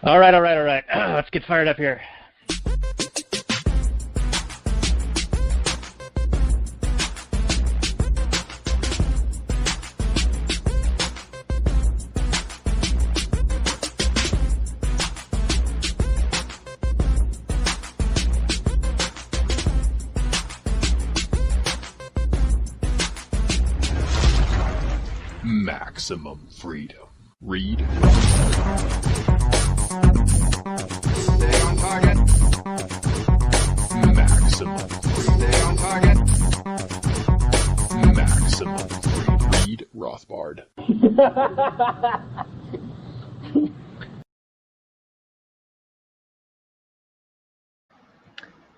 All right. Let's get fired up here. Maximum freedom. Read. Stay on target. Maximum freedom. Stay on target. Maximum freedom. Read Rothbard.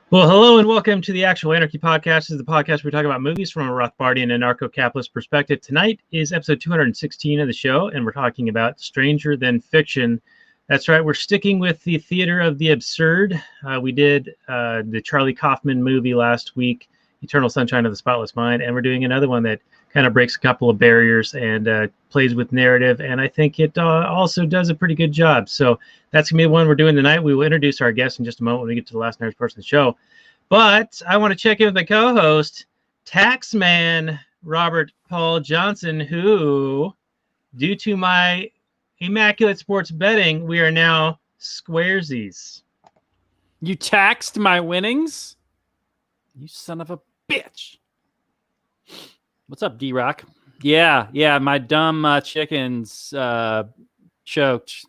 Well, hello and welcome to the Actual Anarchy podcast. This is the podcast where we talk about movies from a Rothbardian and Anarcho-Capitalist perspective. Tonight is episode 216 of the show, and we're talking about Stranger Than Fiction. That's right, we're sticking with the theater of the absurd. We did the Charlie Kaufman movie last week, Eternal Sunshine of the Spotless Mind, and we're doing another one that kind of breaks a couple of barriers and plays with narrative, and I think it also does a pretty good job. So that's going to be the one we're doing tonight. We will introduce our guest in just a moment when we get to the last night's person of the show. But I want to check in with the co-host, Taxman Robert Paul Johnson, who, due to my immaculate sports betting, we are now squaresies. You taxed my winnings? You son of a bitch. What's up, D-Rock? Yeah, my dumb chickens choked,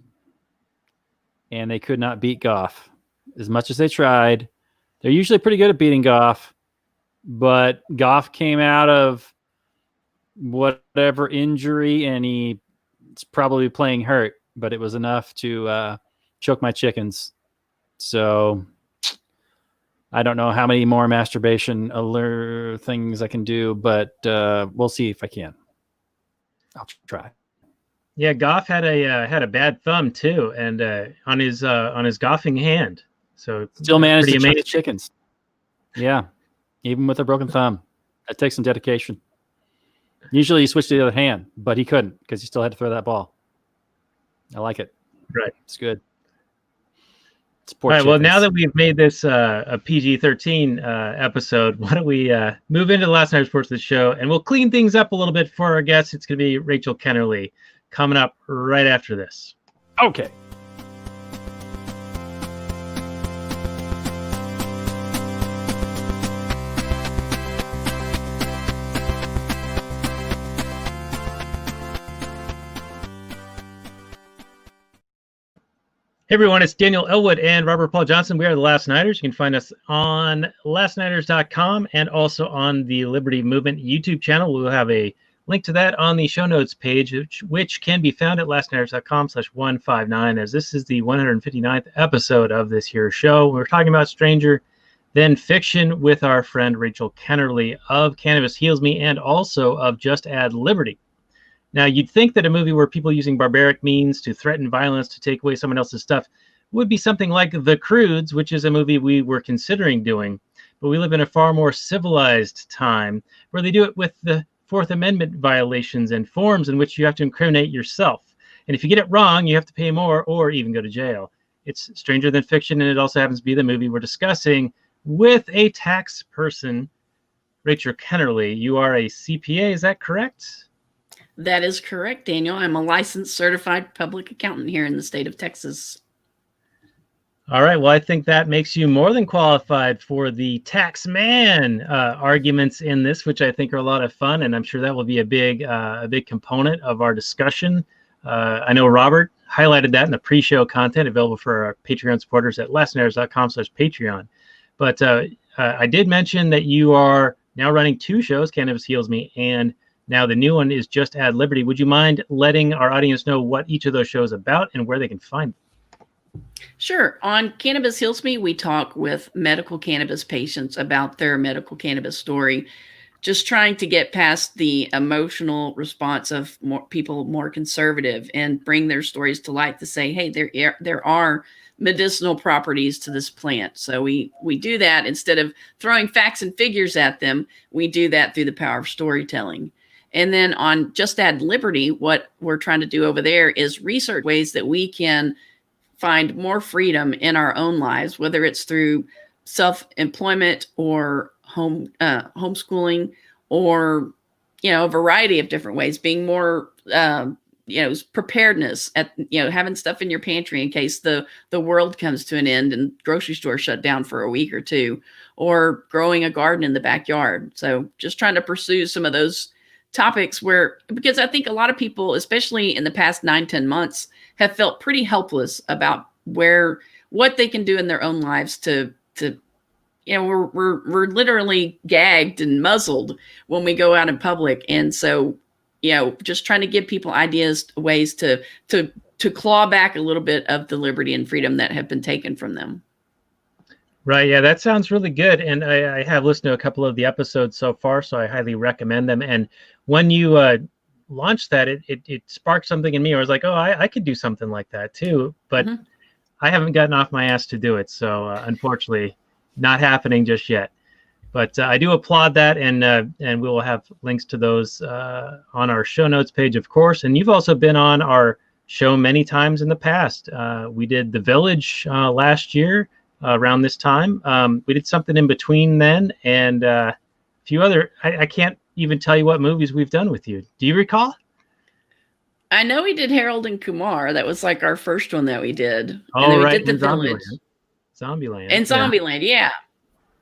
and they could not beat Goff. As much as they tried, they're usually pretty good at beating Goff, but Goff came out of whatever injury, and he's probably playing hurt, but it was enough to choke my chickens. So I don't know how many more masturbation alert things I can do, but we'll see if I can. I'll try. Yeah, Goff had a bad thumb too, and on his golfing hand. So Still managed to choke amazing. the chickens. Yeah, even with a broken thumb. That takes some dedication. Usually you switch to the other hand, but he couldn't because he still had to throw that ball. I like it. Right. It's good. All right, well, now that we've made this a PG-13 episode, why don't we move into the last night's reports of the show, and we'll clean things up a little bit for our guests. It's going to be Rachel Kennerly coming up right after this. Okay. Hey everyone, it's Daniel Elwood and Robert Paul Johnson. We are the Last Nighters. You can find us on lastnighters.com and also on the Liberty Movement YouTube channel. We'll have a link to that on the show notes page, which can be found at lastnighters.com/159, as this is the 159th episode of this here show. We're talking about Stranger Than Fiction with our friend Rachel Kennerly of Cannabis Heals Me and also of Just Add Liberty. Now, you'd think that a movie where people using barbaric means to threaten violence to take away someone else's stuff would be something like The Croods, which is a movie we were considering doing. But we live in a far more civilized time where they do it with the Fourth Amendment violations and forms in which you have to incriminate yourself. And if you get it wrong, you have to pay more or even go to jail. It's Stranger Than Fiction, and it also happens to be the movie we're discussing with a tax person, Rachel Kennerly. You are a CPA, is that correct? That is correct, Daniel. I'm a licensed certified public accountant here in the state of Texas. All right. Well, I think that makes you more than qualified for the tax man arguments in this, which I think are a lot of fun, and I'm sure that will be a big component of our discussion. I know Robert highlighted that in the pre-show content available for our Patreon supporters at lastnighters.com/Patreon. But I did mention that you are now running two shows, Cannabis Heals Me, and now the new one is Just Add Liberty. Would you mind letting our audience know what each of those shows is about and where they can find them? Sure. On Cannabis Heals Me, we talk with medical cannabis patients about their medical cannabis story, just trying to get past the emotional response of people more conservative and bring their stories to light to say, hey, there are medicinal properties to this plant. So we do that instead of throwing facts and figures at them. We do that through the power of storytelling. And then on Just Add Liberty, what we're trying to do over there is research ways that we can find more freedom in our own lives, whether it's through self-employment or homeschooling, or a variety of different ways, being more preparedness at having stuff in your pantry in case the world comes to an end and grocery store shut down for a week or two, or growing a garden in the backyard. So just trying to pursue some of those topics because I think a lot of people, especially in the past 9-10 months, have felt pretty helpless about what they can do in their own lives to we're literally gagged and muzzled when we go out in public. And so, just trying to give people ideas, ways to claw back a little bit of the liberty and freedom that have been taken from them. Right. Yeah, that sounds really good. And I have listened to a couple of the episodes so far, so I highly recommend them. And when you launched that, it sparked something in me. I was like, oh, I could do something like that too. But I haven't gotten off my ass to do it. So unfortunately, not happening just yet. But I do applaud that. And we will have links to those on our show notes page, of course. And you've also been on our show many times in the past. We did The Village last year. Around this time, we did something in between then, and a few other. I can't even tell you what movies we've done with you. Do you recall? I know we did Harold and Kumar. That was like our first one that we did. Oh, and then right. We did The Village. Zombieland. And Zombieland, yeah.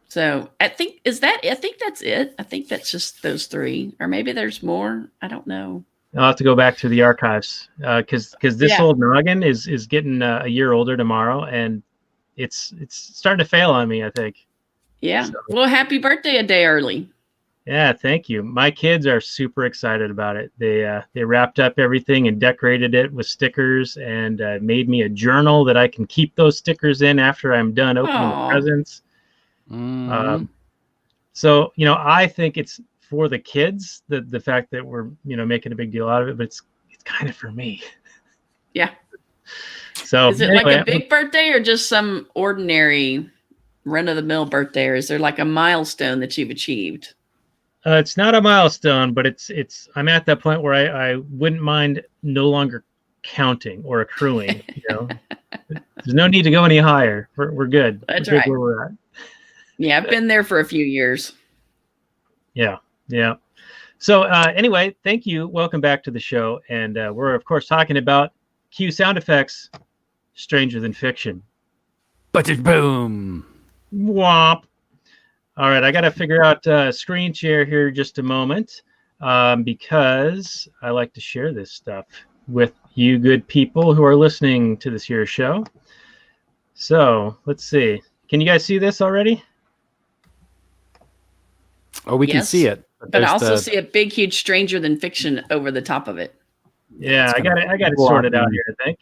So I think that's it. I think that's just those three, or maybe there's more. I don't know. I'll have to go back through the archives because this old noggin is getting a year older tomorrow, and it's starting to fail on me, I think. Yeah. So, well, happy birthday a day early. Yeah, thank you. My kids are super excited about it. They wrapped up everything and decorated it with stickers, and made me a journal that I can keep those stickers in after I'm done opening the presents. So, I think it's for the kids, the fact that we're, making a big deal out of it, but it's kind of for me. Yeah. So is it like a big birthday or just some ordinary run-of-the-mill birthday, or is there like a milestone that you've achieved? It's not a milestone, but it's I'm at that point where I wouldn't mind no longer counting or accruing. There's no need to go any higher. We're good. That's we're right. Good where we're at. Yeah, I've been there for a few years. Yeah. So anyway, thank you. Welcome back to the show, and we're of course talking about cue sound effects. Stranger Than Fiction. But boom. Womp. All right, I got to figure out screen share here just a moment because I like to share this stuff with you good people who are listening to this here show. So let's see. Can you guys see this already? Oh, we can see it. But I also see a big, huge Stranger Than Fiction over the top of it. Yeah, I got it sorted out here, I think.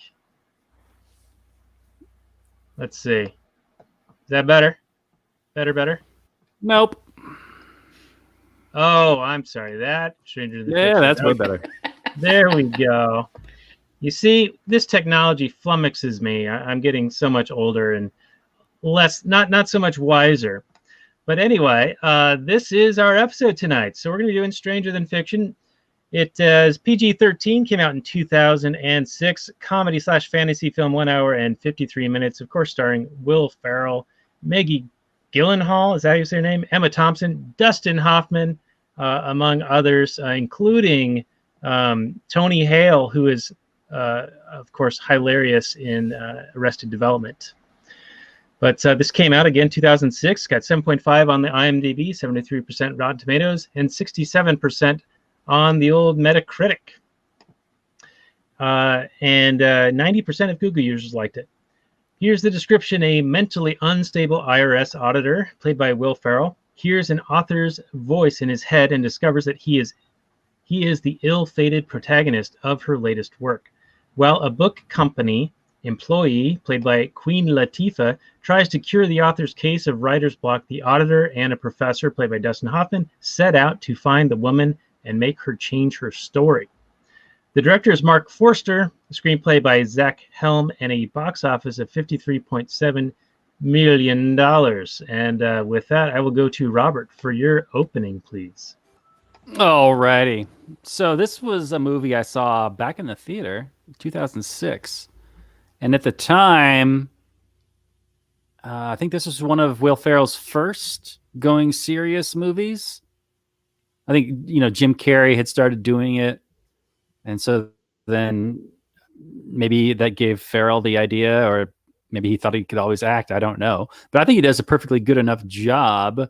Let's see. Is that better? Better? Nope. Oh, I'm sorry. That Stranger Than Fiction. Yeah, that's way better. There we go. You see, this technology flummoxes me. I'm getting so much older and less, not so much wiser. But anyway, this is our episode tonight. So we're going to be doing Stranger Than Fiction. It is PG-13, came out in 2006, comedy/fantasy film, 1 hour and 53 minutes, of course, starring Will Ferrell, Maggie Gyllenhaal, is that how you say her name? Emma Thompson, Dustin Hoffman, among others, including Tony Hale, who is, of course, hilarious in Arrested Development. But this came out again 2006, got 7.5 on the IMDb, 73% Rotten Tomatoes, and 67% on the old Metacritic. And 90% of Google users liked it. Here's the description. A mentally unstable IRS auditor, played by Will Ferrell, hears an author's voice in his head and discovers that he is the ill-fated protagonist of her latest work. While a book company employee, played by Queen Latifah, tries to cure the author's case of writer's block, the auditor and a professor, played by Dustin Hoffman, set out to find the woman and make her change her story. The director is Mark Forster, a screenplay by Zach Helm, and a box office of $53.7 million. And with that, I will go to Robert for your opening, please. Alrighty. So this was a movie I saw back in the theater, 2006. And at the time, I think this was one of Will Ferrell's first going serious movies. I think, Jim Carrey had started doing it. And so then maybe that gave Ferrell the idea, or maybe he thought he could always act. I don't know. But I think he does a perfectly good enough job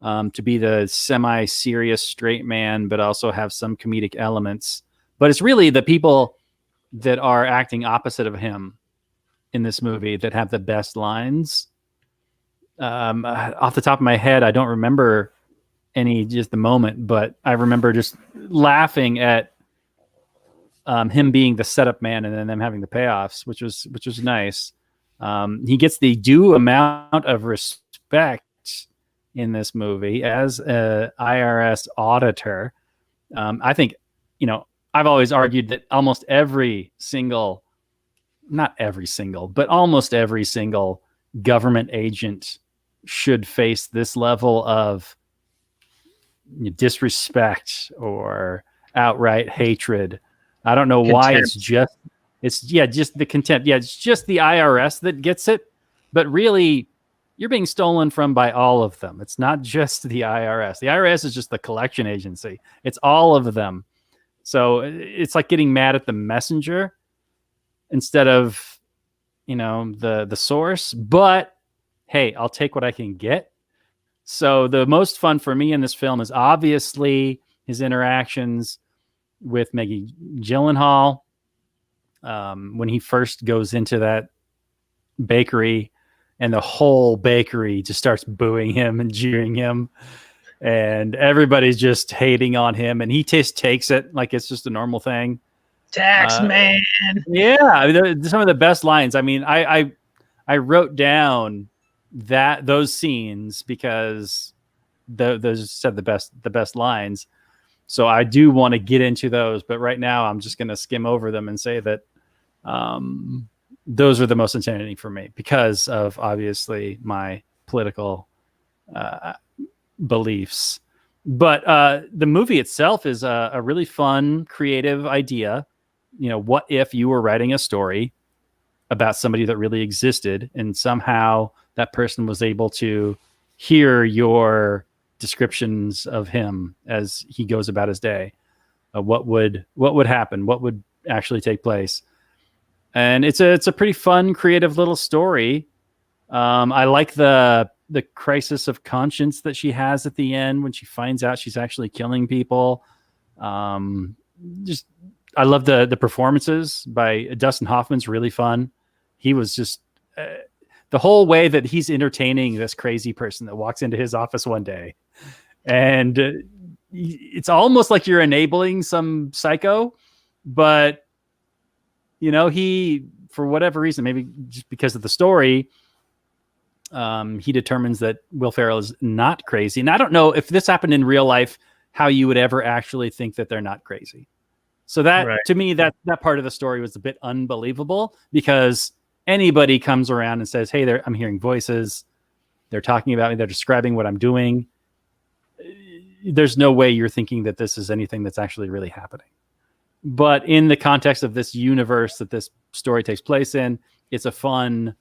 to be the semi-serious straight man, but also have some comedic elements. But it's really the people that are acting opposite of him in this movie that have the best lines. Off the top of my head, I don't remember any just the moment, but I remember just laughing at him being the setup man and then them having the payoffs, which was nice. He gets the due amount of respect in this movie as a IRS auditor. I think, I've always argued that almost every single, not every single, but almost every single government agent should face this level of disrespect or outright hatred. I don't know why it's just the contempt. Yeah, it's just the IRS that gets it, but really you're being stolen from by all of them. It's not just the IRS. The IRS is just the collection agency. It's all of them. So it's like getting mad at the messenger instead of, the source. But hey, I'll take what I can get. So the most fun for me in this film is obviously his interactions with Maggie Gyllenhaal when he first goes into that bakery and the whole bakery just starts booing him and jeering him. And everybody's just hating on him, and he just takes it like it's just a normal thing. Tax man. Yeah, some of the best lines. I mean, I wrote down those scenes because those said the best lines. So I do want to get into those, but right now I'm just going to skim over them and say that those are the most intimidating for me because of obviously my political beliefs. But the movie itself is a really fun, creative idea. What if you were writing a story about somebody that really existed and somehow that person was able to hear your descriptions of him as he goes about his day? What would happen? What would actually take place? And it's a pretty fun, creative little story. I like the crisis of conscience that she has at the end when she finds out she's actually killing people. I love the performances by Dustin Hoffman's really fun. He was just the whole way that he's entertaining this crazy person that walks into his office one day. And it's almost like you're enabling some psycho, but he, for whatever reason, maybe just because of the story, he determines that Will Ferrell is not crazy. And I don't know if this happened in real life, how you would ever actually think that they're not crazy. So that, to me, that part of the story was a bit unbelievable because anybody comes around and says, hey, I'm hearing voices. They're talking about me. They're describing what I'm doing. There's no way you're thinking that this is anything that's actually really happening. But in the context of this universe that this story takes place in, it's a fun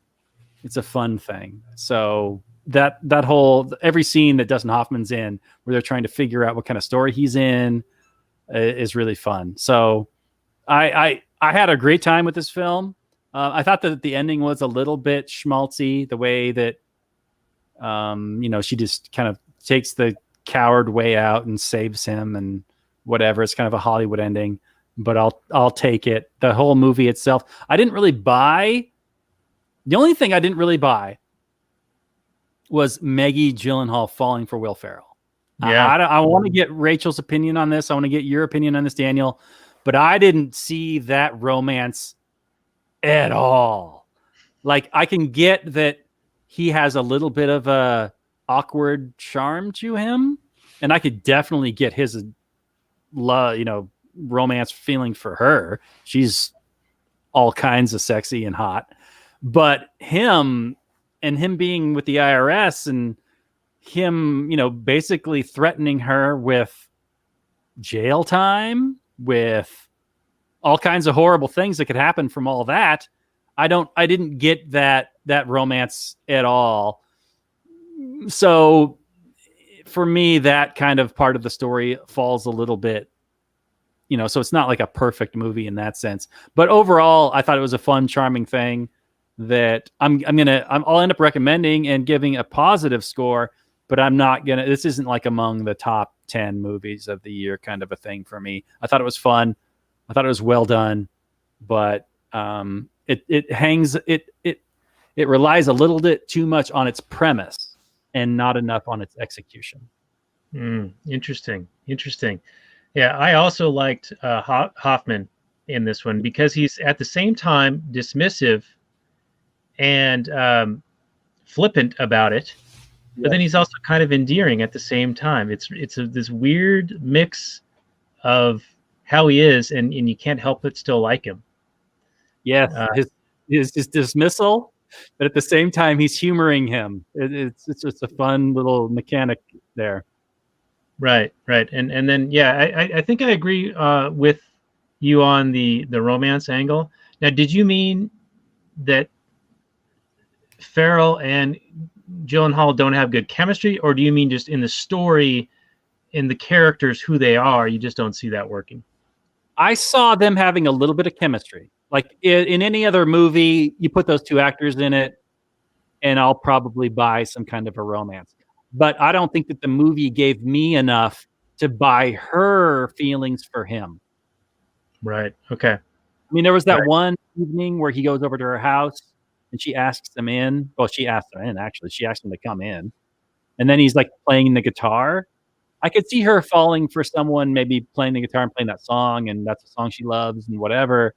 thing. So that whole, every scene that Dustin Hoffman's in where they're trying to figure out what kind of story he's in is really fun. So I had a great time with this film. I thought that the ending was a little bit schmaltzy, the way that, she just kind of takes the coward way out and saves him and whatever. It's kind of a Hollywood ending, but I'll take it. The whole movie itself, I didn't really buy. The only thing I didn't really buy was Maggie Gyllenhaal falling for Will Ferrell. Yeah, I want to get Rachel's opinion on this. I want to get your opinion on this, Daniel. But I didn't see that romance at all. Like, I can get that he has a little bit of a awkward charm to him, and I could definitely get his romance feeling for her. She's all kinds of sexy and hot. But him being with the IRS and him, basically threatening her with jail time, with all kinds of horrible things that could happen from all that, I didn't get that romance at all. So for me, that kind of part of the story falls a little bit, so it's not like a perfect movie in that sense. But overall, I thought it was a fun, charming thing that I'll end up recommending and giving a positive score, but this isn't like among the top 10 movies of the year kind of a thing for me. I thought it was fun. I thought it was well done, but it relies a little bit too much on its premise and not enough on its execution. Interesting. Yeah, I also liked Hoffman in this one because he's at the same time dismissive and flippant about it, but then he's also kind of endearing at the same time. It's this weird mix of how he is, and you can't help but still like him. Yes, his dismissal, but at the same time, he's humoring him. It's just a fun little mechanic there. Right. And then, I think I agree with you on the romance angle. Now, did you mean that Farrell and Gyllenhaal don't have good chemistry, or do you mean just in the story, in the characters, who they are, you just don't see that working? I saw them having a little bit of chemistry. Like in any other movie, you put those two actors in it, and I'll probably buy some kind of a romance. But I don't think that the movie gave me enough to buy her feelings for him. Right. Okay. I mean, there was that one evening where he goes over to her house and she asks him in. Well, she asked him in, actually. She asked him to come in. And then he's like playing the guitar. I could see her falling for someone maybe playing the guitar and playing that song, and that's a song she loves and whatever.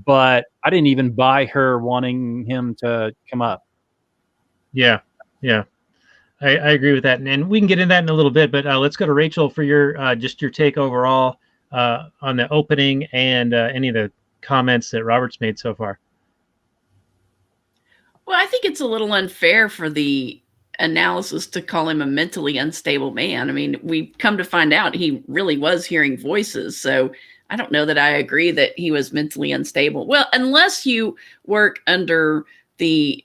But I didn't even buy her wanting him to come up. Yeah. I agree with that, and we can get into that in a little bit. But let's go to Rachel for your take overall on the opening and any of the comments that Robert's made so far. Well, I think it's a little unfair for the analysis to call him a mentally unstable man. I mean, we've come to find out he really was hearing voices. So I don't know that I agree that he was mentally unstable. Well, unless you work under the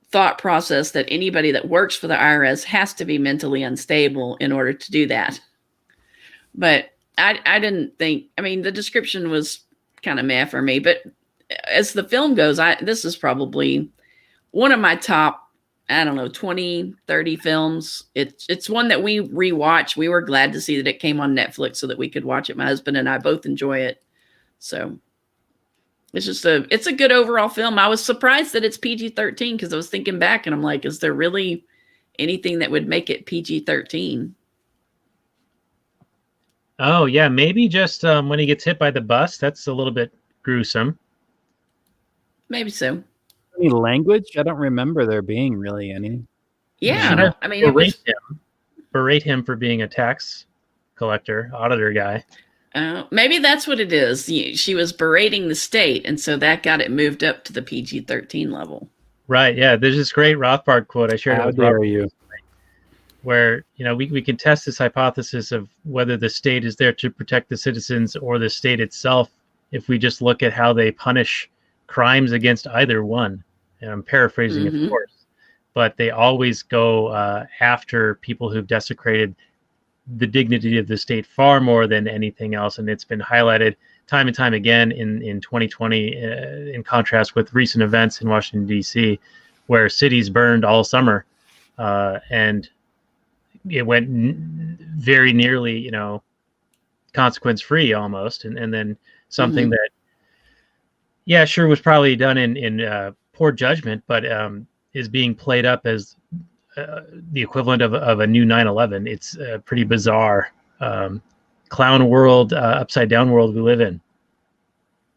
thought process that anybody that works for the IRS has to be mentally unstable in order to do that. But I didn't think, I mean, the description was kind of meh for me, but as the film goes, this is probably one of my top, 20, 30 films. It's one that we rewatch. We were glad to see that it came on Netflix so that we could watch it. My husband and I both enjoy it. So it's a good overall film. I was surprised that it's PG-13 because I was thinking back and I'm like, is there really anything that would make it PG-13? Oh yeah, maybe just when he gets hit by the bus. That's a little bit gruesome. Maybe so. Any language? I don't remember there being really any. Yeah, I mean, berate him for being a tax collector, auditor guy. Maybe that's what it is. She was berating the state, and so that got it moved up to the PG-13 level. Right. Yeah. There's this great Rothbard quote I shared with Robert, where we can test this hypothesis of whether the state is there to protect the citizens or the state itself if we just look at how they punish crimes against either one. And I'm paraphrasing, of course, but they always go after people who've desecrated the dignity of the state far more than anything else. And it's been highlighted time and time again in 2020, in contrast with recent events in Washington, D.C., where cities burned all summer. And it went very nearly, consequence free almost. And then something that, sure, was probably done in poor judgment, but is being played up as the equivalent of a new 9/11. It's a pretty bizarre clown world, upside down world we live in.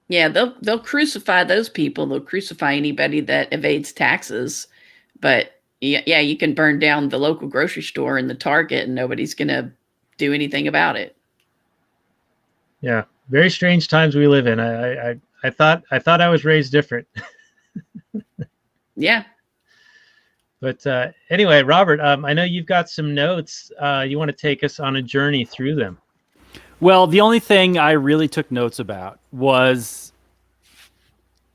Yeah, they'll crucify those people. They'll crucify anybody that evades taxes. But yeah, you can burn down the local grocery store and the Target, and nobody's gonna do anything about it. Yeah, very strange times we live in. I thought I was raised different. Yeah. But anyway, Robert, I know you've got some notes. You want to take us on a journey through them? Well, the only thing I really took notes about was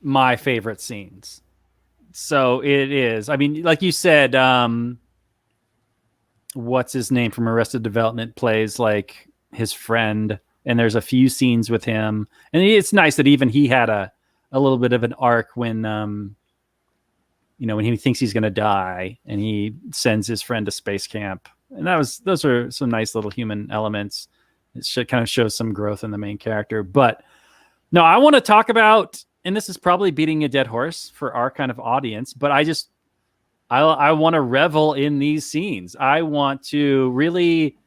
my favorite scenes. So it is. I mean, like you said, what's his name from Arrested Development plays like his friend, and there's a few scenes with him, and it's nice that even he had a little bit of an arc when when he thinks he's going to die and he sends his friend to space camp, and those are some nice little human elements. It should kind of show some growth in the main character. But no, I want to talk about, and this is probably beating a dead horse for our kind of audience, but I want to revel in these scenes. I want to really,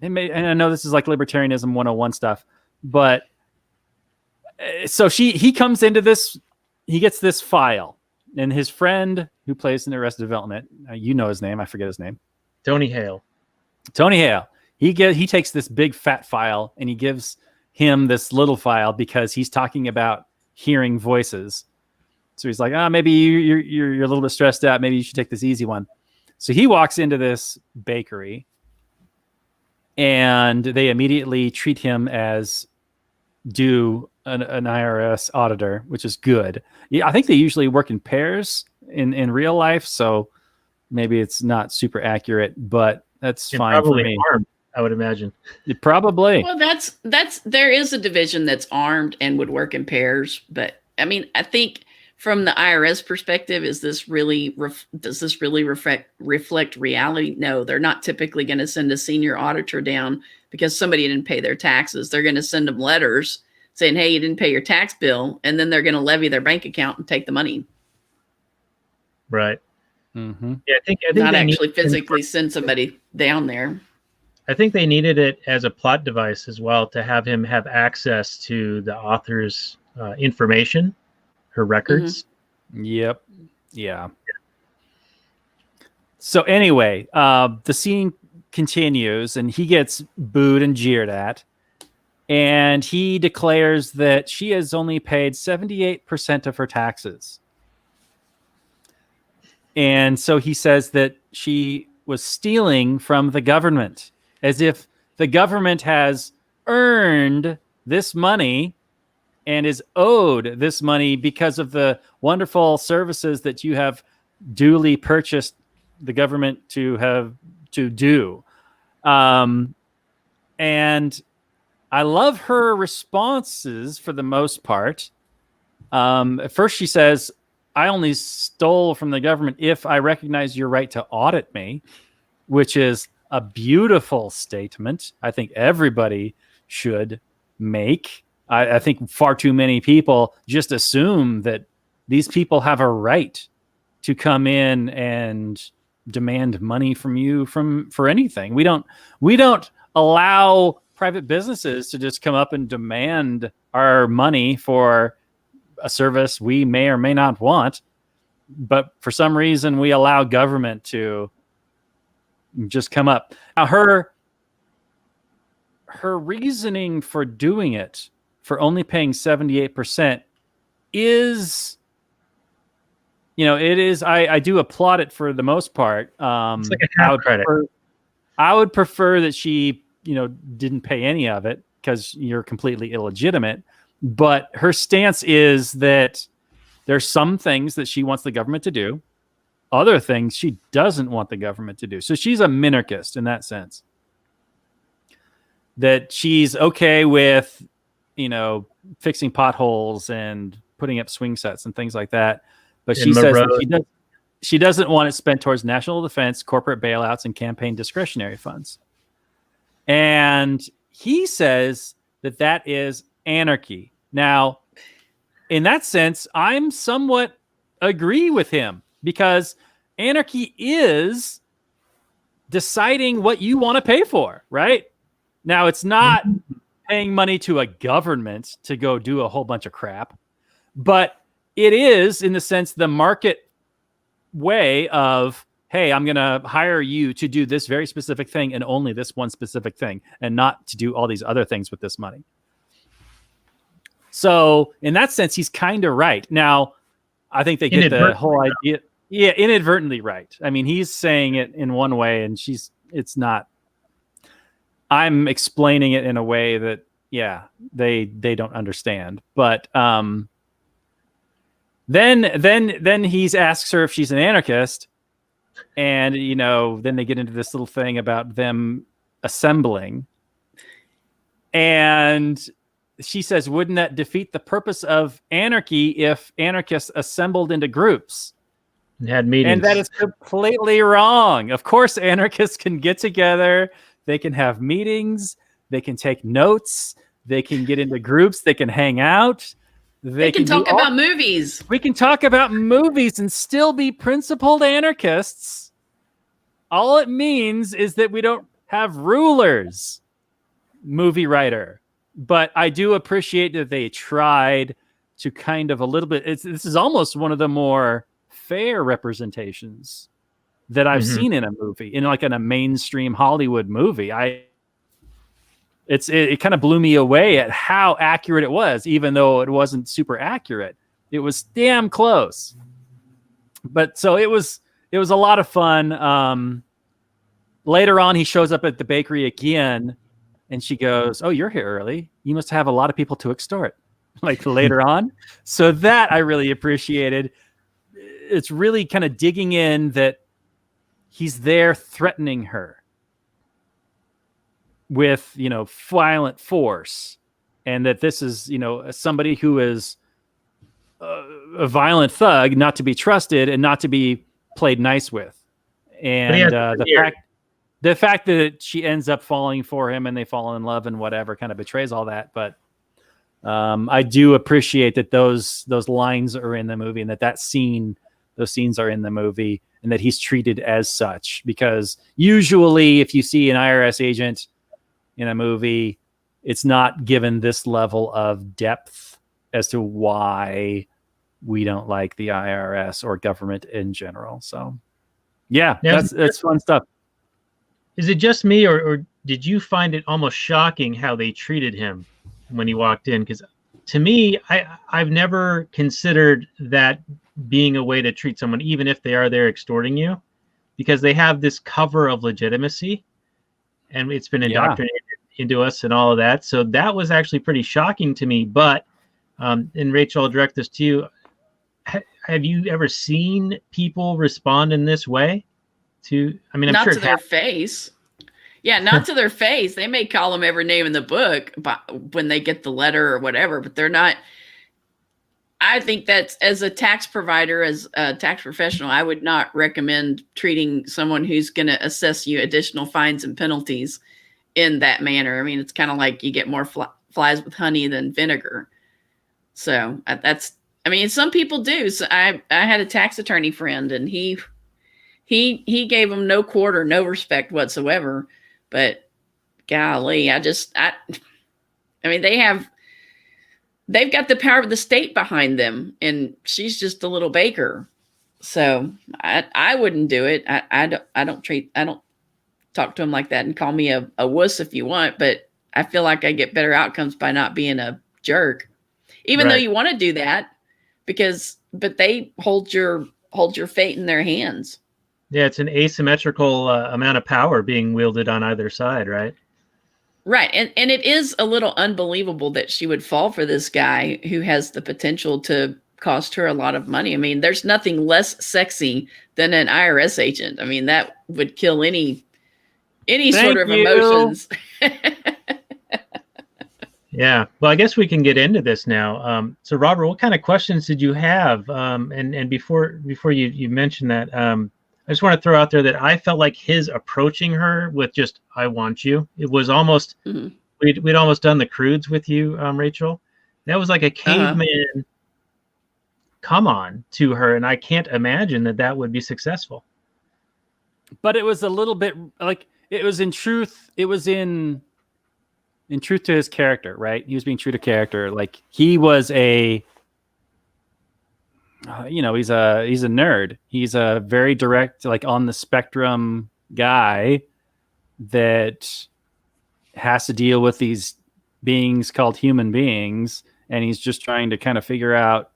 and I know this is like libertarianism 101 stuff, but so he comes into this, he gets this file, and his friend who plays in Arrested Development, you know his name, I forget his name. Tony Hale. He takes this big fat file and he gives him this little file because he's talking about hearing voices. So he's like, maybe you're a little bit stressed out. Maybe you should take this easy one. So he walks into this bakery and they immediately treat him as an IRS auditor, which is good. Yeah, I think they usually work in pairs in real life. So maybe it's not super accurate, but that's fine for me. Armed, I would imagine. Probably. Well, there is a division that's armed and would work in pairs. But I mean, I think from the IRS perspective, does this really reflect reality? No, they're not typically going to send a senior auditor down because somebody didn't pay their taxes. They're going to send them letters saying, hey, you didn't pay your tax bill. And then they're going to levy their bank account and take the money. Right. Mm-hmm. Yeah, I think not actually physically send somebody down there. I think they needed it as a plot device as well, to have him have access to the author's information, her records. Mm-hmm. Yep. Yeah. So anyway, the scene continues and he gets booed and jeered at. And he declares that she has only paid 78% of her taxes. And so he says that she was stealing from the government, as if the government has earned this money and is owed this money because of the wonderful services that you have duly purchased the government to do. And I love her responses for the most part. At first she says, I only stole from the government if I recognize your right to audit me, which is a beautiful statement. I think everybody should make. I think far too many people just assume that these people have a right to come in and demand money from you for anything. We don't allow private businesses to just come up and demand our money for a service we may or may not want, but for some reason we allow government to just come up. Now her reasoning for doing it, for only paying 78%, is, it is, I do applaud it for the most part. It's like a half credit. I would prefer that she, didn't pay any of it because you're completely illegitimate. But her stance is that there's some things that she wants the government to do, other things she doesn't want the government to do. So she's a minarchist in that sense. That she's okay with, fixing potholes and putting up swing sets and things like that. But she says that she doesn't want it spent towards national defense, corporate bailouts, and campaign discretionary funds. And he says that is anarchy. Now, in that sense, I'm somewhat agree with him, because anarchy is deciding what you want to pay for, right? Now, it's not paying money to a government to go do a whole bunch of crap, but it is, in the sense, the market way of, hey, I'm going to hire you to do this very specific thing and only this one specific thing, and not to do all these other things with this money. So in that sense, he's kind of right. Now, I think they get the whole idea. Yeah, inadvertently right. I mean, he's saying it in one way and it's not. I'm explaining it in a way that, they don't understand. But Then he asks her if she's an anarchist, and then they get into this little thing about them assembling, and she says, "Wouldn't that defeat the purpose of anarchy if anarchists assembled into groups?" And had meetings. And that is completely wrong. Of course, anarchists can get together. They can have meetings. They can take notes. They can get into groups. They can hang out. They can talk about movies. We can talk about movies and still be principled anarchists. All it means is that we don't have rulers, movie writer. But I do appreciate that they tried to kind of a little bit. This is almost one of the more fair representations that I've seen in a movie, in a mainstream Hollywood movie. It kind of blew me away at how accurate it was, even though it wasn't super accurate. It was damn close. But so it was a lot of fun. Later on, he shows up at the bakery again, and she goes, "Oh, you're here early. You must have a lot of people to extort." Later on. So that I really appreciated. It's really kind of digging in that he's there threatening her with, violent force, and that this is, somebody who is a violent thug, not to be trusted and not to be played nice with. And the fact that she ends up falling for him and they fall in love and whatever kind of betrays all that. But I do appreciate that those lines are in the movie, and those scenes are in the movie, and that he's treated as such. Because usually if you see an IRS agent in a movie, it's not given this level of depth as to why we don't like the IRS or government in general. So yeah, that's fun stuff. Is it just me, or did you find it almost shocking how they treated him when he walked in? Because to me, I've never considered that being a way to treat someone, even if they are there extorting you, because they have this cover of legitimacy, and it's been indoctrinated into us and all of that. So that was actually pretty shocking to me. But and Rachel, I'll direct this to you. Have you ever seen people respond in this way? I'm not sure to their face. Yeah, not to their face. They may call them every name in the book when they get the letter or whatever, but they're not. I think that's, as a tax provider, as a tax professional, I would not recommend treating someone who's going to assess you additional fines and penalties in that manner. I mean, it's kind of like you get more flies with honey than vinegar. So some people do. So I had a tax attorney friend, and he gave them no quarter, no respect whatsoever. But golly, they've got the power of the state behind them, and she's just a little baker. So I wouldn't do it. I don't talk to them like that, and call me a wuss if you want, but I feel like I get better outcomes by not being a jerk, even though you want to do that, but they hold your fate in their hands. Yeah, it's an asymmetrical amount of power being wielded on either side, right? Right. And it is a little unbelievable that she would fall for this guy who has the potential to cost her a lot of money. I mean, there's nothing less sexy than an IRS agent. I mean, that would kill any sort of emotions. Yeah. Well, I guess we can get into this now. So Robert, what kind of questions did you have? And before you mention that, I just want to throw out there that I felt like his approaching her with just, "I want you." It was almost, we'd almost done the Crudes with you, Rachel. That was like a caveman come on to her. And I can't imagine that would be successful. But it was a little bit like, it was in truth to his character, right? He was being true to character. Like, he was he's a nerd. He's a very direct, like, on the spectrum guy that has to deal with these beings called human beings, and he's just trying to kind of figure out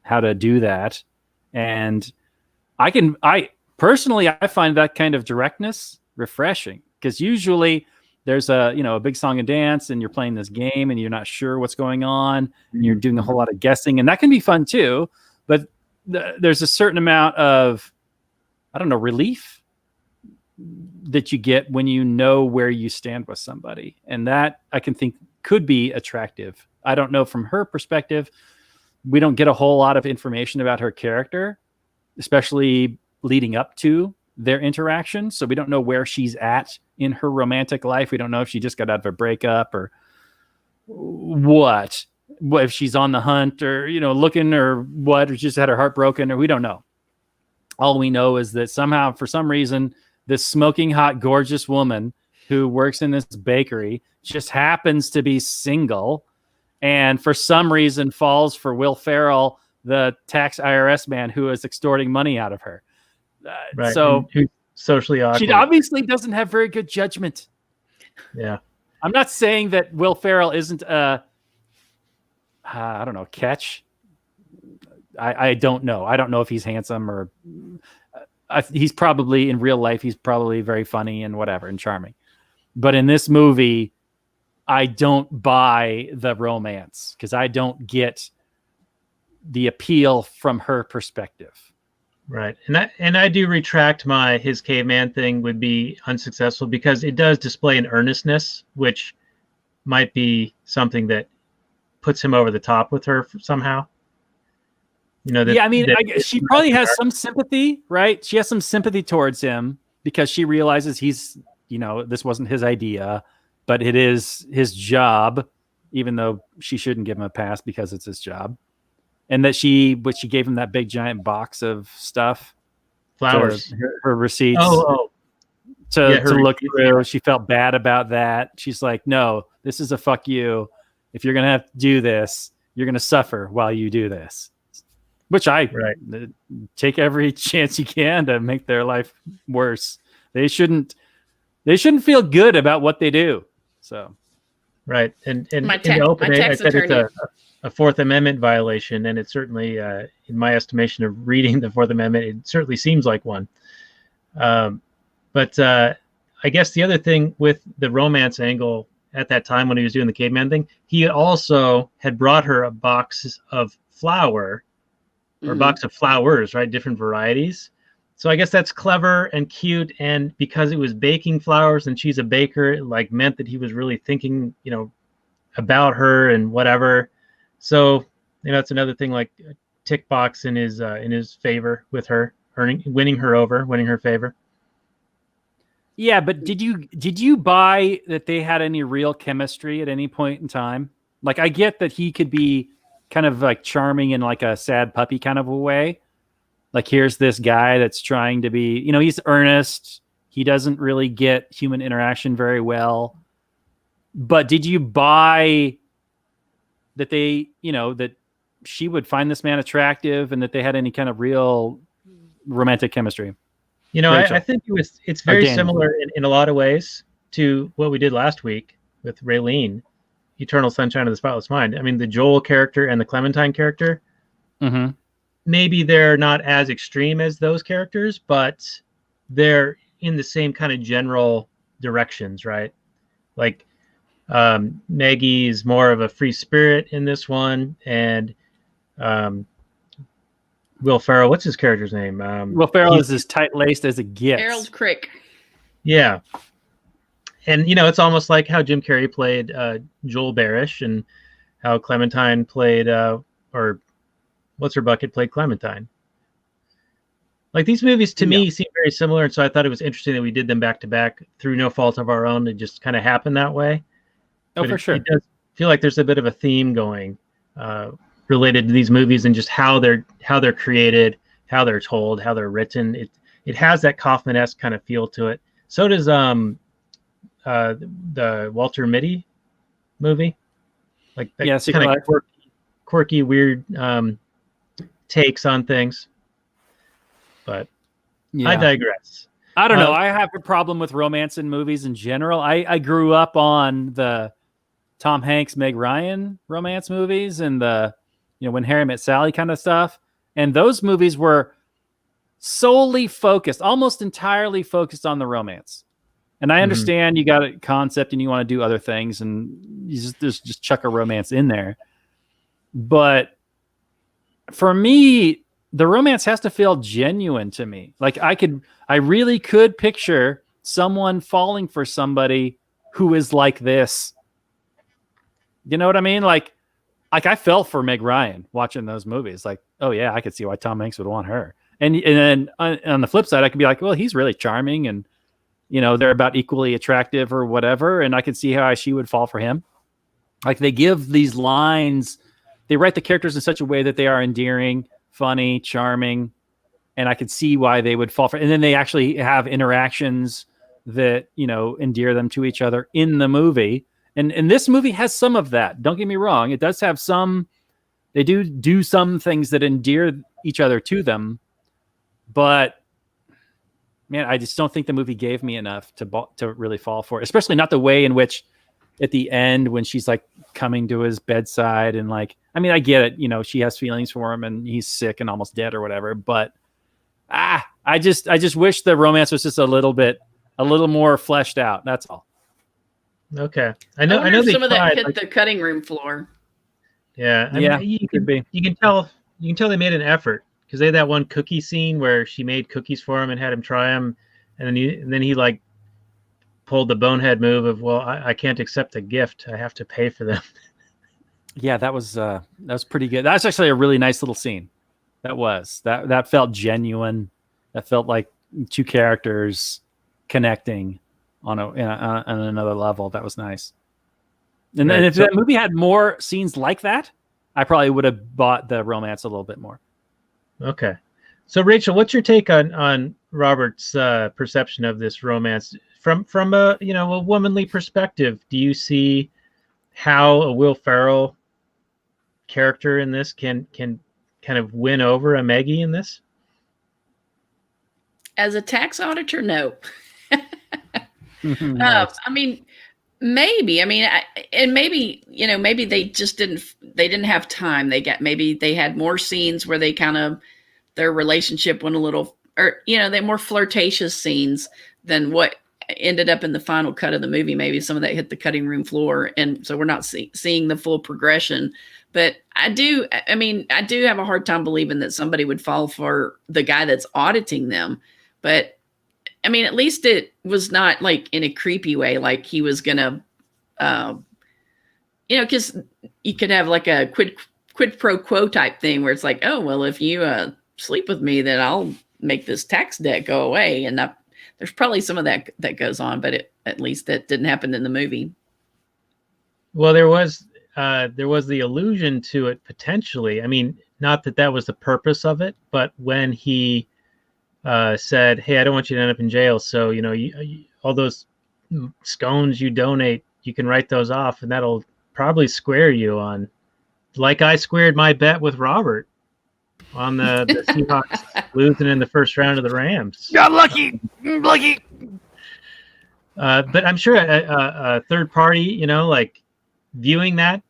how to do that. And I personally find that kind of directness refreshing, because usually there's a big song and dance, and you're playing this game and you're not sure what's going on, and you're doing a whole lot of guessing, and that can be fun too. but there's a certain amount of, I don't know, relief that you get when you know where you stand with somebody. And that I can think could be attractive. I don't know from her perspective. We don't get a whole lot of information about her character, especially leading up to their interaction. So we don't know where she's at in her romantic life. We don't know if she just got out of a breakup or what if she's on the hunt or, looking or what, or just had her heart broken, or we don't know. All we know is that somehow, for some reason, this smoking hot, gorgeous woman who works in this bakery just happens to be single, and for some reason falls for Will Ferrell, the tax IRS man who is extorting money out of her. Right. So who's socially awkward. she obviously doesn't have very good judgment. Yeah. I'm not saying that Will Ferrell isn't a, I don't know, catch. I don't know. I don't know if he's handsome or he's probably in real life. He's probably very funny and whatever and charming. But in this movie, I don't buy the romance because I don't get the appeal from her perspective. Right. And I do retract his caveman thing would be unsuccessful because it does display an earnestness, which might be something that puts him over the top with her somehow. She probably has some sympathy, right? She has some sympathy towards him because she realizes he's, this wasn't his idea, but it is his job, even though she shouldn't give him a pass because it's his job. And that she gave him that big giant box of stuff, flowers, her receipts to look through. She felt bad about that. She's like, no, this is a fuck you. If you're going to have to do this, you're going to suffer while you do this. Which I take every chance you can to make their life worse. They shouldn't feel good about what they do. So, right. And in the opening, I said it's a Fourth Amendment violation, and it certainly, in my estimation of reading the Fourth Amendment, it certainly seems like one. But I guess the other thing with the romance angle at that time when he was doing the caveman thing, he also had brought her a box of flour. Or a box of flowers, right? Different varieties. So I guess that's clever and cute. And because it was baking flowers and she's a baker, it meant that he was really thinking, about her and whatever. So, it's another thing, like a tick box in his favor with her, winning her favor. Yeah, but did you buy that they had any real chemistry at any point in time? Like, I get that he could be kind of like charming in like a sad puppy kind of a way. Like, here's this guy that's trying to be, he's earnest. He doesn't really get human interaction very well. But did you buy that they, that she would find this man attractive and that they had any kind of real romantic chemistry? I think it's very similar in a lot of ways to what we did last week with Raylene. Eternal Sunshine of the Spotless Mind. I mean, the Joel character and the Clementine character, maybe they're not as extreme as those characters, but they're in the same kind of general directions, right? Like Maggie is more of a free spirit in this one, and Will Ferrell, what's his character's name? Will Ferrell is as tight-laced as it gets. Harold Crick. Yeah. And, it's almost like how Jim Carrey played Joel Barish and how Clementine played, or What's Her Bucket played Clementine. Like, these movies, to me, seem very similar, and so I thought it was interesting that we did them back-to-back through no fault of our own. It just kind of happened that way. Oh, for sure. It does feel like there's a bit of a theme going related to these movies and just how they're created, how they're told, how they're written. It has that Kaufman-esque kind of feel to it. So does the Walter Mitty movie, like that kind of quirky, weird takes on things. But I digress. I don't know. I have a problem with romance in movies in general. I grew up on the Tom Hanks, Meg Ryan romance movies and the When Harry Met Sally kind of stuff. And those movies were solely focused, almost entirely focused on the romance. And I understand you got a concept and you want to do other things and you just chuck a romance in there. But for me, the romance has to feel genuine to me. Like I really could picture someone falling for somebody who is like this. You know what I mean? Like I fell for Meg Ryan watching those movies. Like, oh yeah, I could see why Tom Hanks would want her. And then on the flip side, I could be like, well, he's really charming, and they're about equally attractive or whatever. And I could see how she would fall for him. Like they give these lines, they write the characters in such a way that they are endearing, funny, charming, and I could see why they would fall for. And then they actually have interactions that endear them to each other in the movie. And this movie has some of that. Don't get me wrong; it does have some. They do some things that endear each other to them, but man, I just don't think the movie gave me enough to really fall for it. Especially not the way in which, at the end, when she's like coming to his bedside and like, I mean, I get it. She has feelings for him and he's sick and almost dead or whatever. But I just wish the romance was just a little more fleshed out. That's all. Okay, I know if some of that hit the cutting room floor. Yeah, you can tell they made an effort, because they had that one cookie scene where she made cookies for him and had him try them, and then he like pulled the bonehead move of, well, I can't accept a gift, I have to pay for them. Yeah, that was pretty good. That's actually a really nice little scene. That felt genuine. That felt like two characters connecting on another level. That was nice. And then if that movie had more scenes like that, I probably would have bought the romance a little bit more. Okay. So Rachel, what's your take on Robert's perception of this romance from a a womanly perspective? Do you see how a Will Ferrell character in this can kind of win over a Maggie in this? As a tax auditor, no. Nice. I mean, maybe. I mean, and maybe maybe they just didn't have time. Maybe they had more scenes where they kind of their relationship went a little, or they more flirtatious scenes than what ended up in the final cut of the movie. Maybe some of that hit the cutting room floor, and so we're not seeing the full progression. But I do have a hard time believing that somebody would fall for the guy that's auditing them. But I mean, at least it was not like in a creepy way, like he was gonna, because you could have like a quid pro quo type thing where it's like, oh well, if you sleep with me, then I'll make this tax debt go away, and there's probably some of that goes on, but at least that didn't happen in the movie. Well, there was the allusion to it potentially. I mean, not that was the purpose of it, but when he said, "Hey, I don't want you to end up in jail, so all those scones you donate, you can write those off, and that'll probably square you on, like I squared my bet with Robert on the Seahawks losing in the first round of the Rams." Got lucky. But I'm sure a third party, like viewing that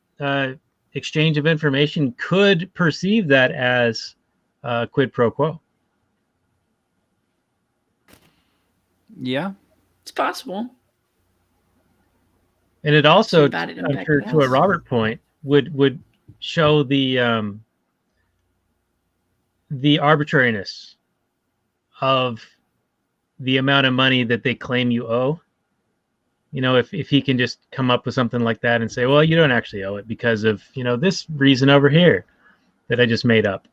exchange of information could perceive that as quid pro quo. Yeah, it's possible. And it also, I'm sure, to a Robert point, would show the arbitrariness of the amount of money that they claim you owe. If he can just come up with something like that and say, well, you don't actually owe it because of this reason over here that I just made up.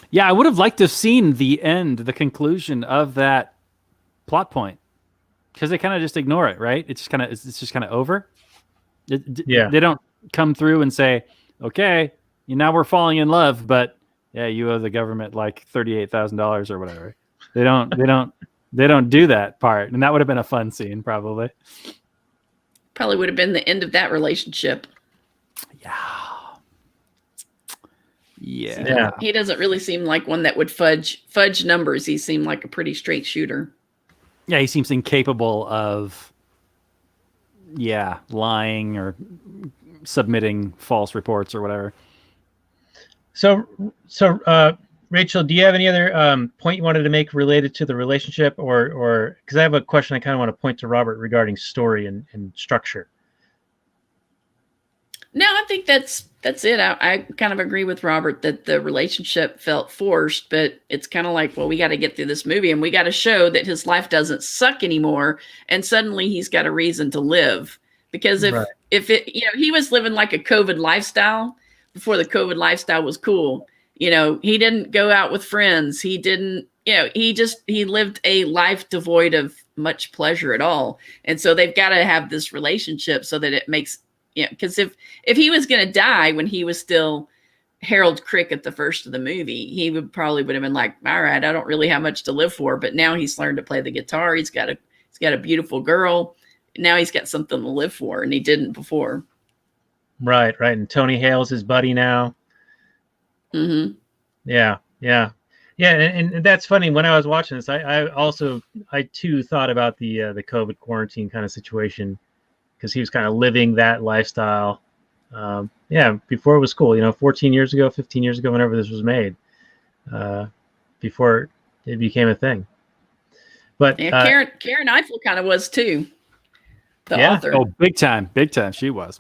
Yeah, I would have liked to have seen the conclusion of that plot point, because they kind of just ignore it, right? It's just kind of over. Yeah, they don't come through and say, okay, now we're falling in love, but yeah, you owe the government like $38,000 or whatever. They don't do that part, and that would have been a fun scene, probably. Probably would have been the end of that relationship. Yeah. He doesn't really seem like one that would fudge numbers. He seemed like a pretty straight shooter. Yeah, he seems incapable of lying or submitting false reports or whatever. So Rachel, do you have any other point you wanted to make related to the relationship, or because I have a question I kind of want to point to Robert regarding story and structure? No, I think that's it. I kind of agree with Robert that the relationship felt forced, but it's kind of like, well, we got to get through this movie and we got to show that his life doesn't suck anymore, and suddenly he's got a reason to live. Because Right. if it, he was living like a COVID lifestyle before the COVID lifestyle was cool. He didn't go out with friends. He didn't, he lived a life devoid of much pleasure at all. And so they've got to have this relationship so that it makes, because if he was going to die when he was still Harold Crick at the first of the movie, he would have been like, all right, I don't really have much to live for. But now he's learned to play the guitar. He's got a beautiful girl. Now he's got something to live for, and he didn't before. Right. And Tony Hale's his buddy now. Mm-hmm. Yeah. And that's funny. When I was watching this, I too thought about the COVID quarantine kind of situation, because he was kind of living that lifestyle. Before it was cool, 14 years ago, 15 years ago, whenever this was made, before it became a thing. But Karen Eiffel kind of was too. The author. Oh, big time. She was.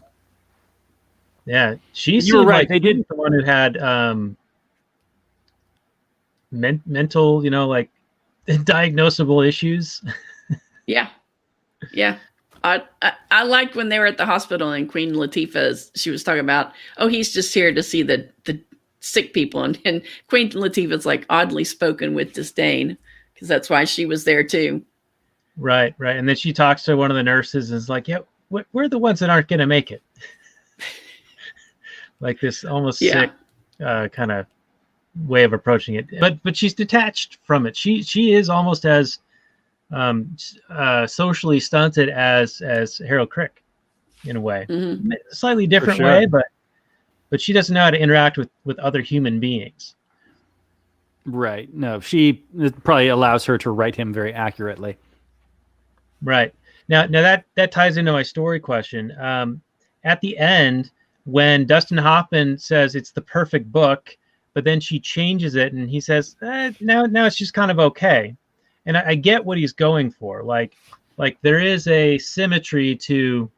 Yeah, she You were seemed right. like They didn't. the one who had mental, like diagnosable issues. Yeah. I liked when they were at the hospital and Queen Latifah, she was talking about, he's just here to see the sick people, and Queen Latifah's like oddly spoken with disdain, because that's why she was there too. Right. And then she talks to one of the nurses and is like, yeah, we're the ones that aren't going to make it. Like this almost sick kind of way of approaching it. But she's detached from it. She is almost as socially stunted as Harold Crick in a way. Mm-hmm. Slightly different sure. way, but she doesn't know how to interact with other human beings. Right. No, it probably allows her to write him very accurately. Right. Now that ties into my story question. At the end, when Dustin Hoffman says it's the perfect book, but then she changes it and he says, now it's just kind of okay. And I get what he's going for. Like there is a symmetry to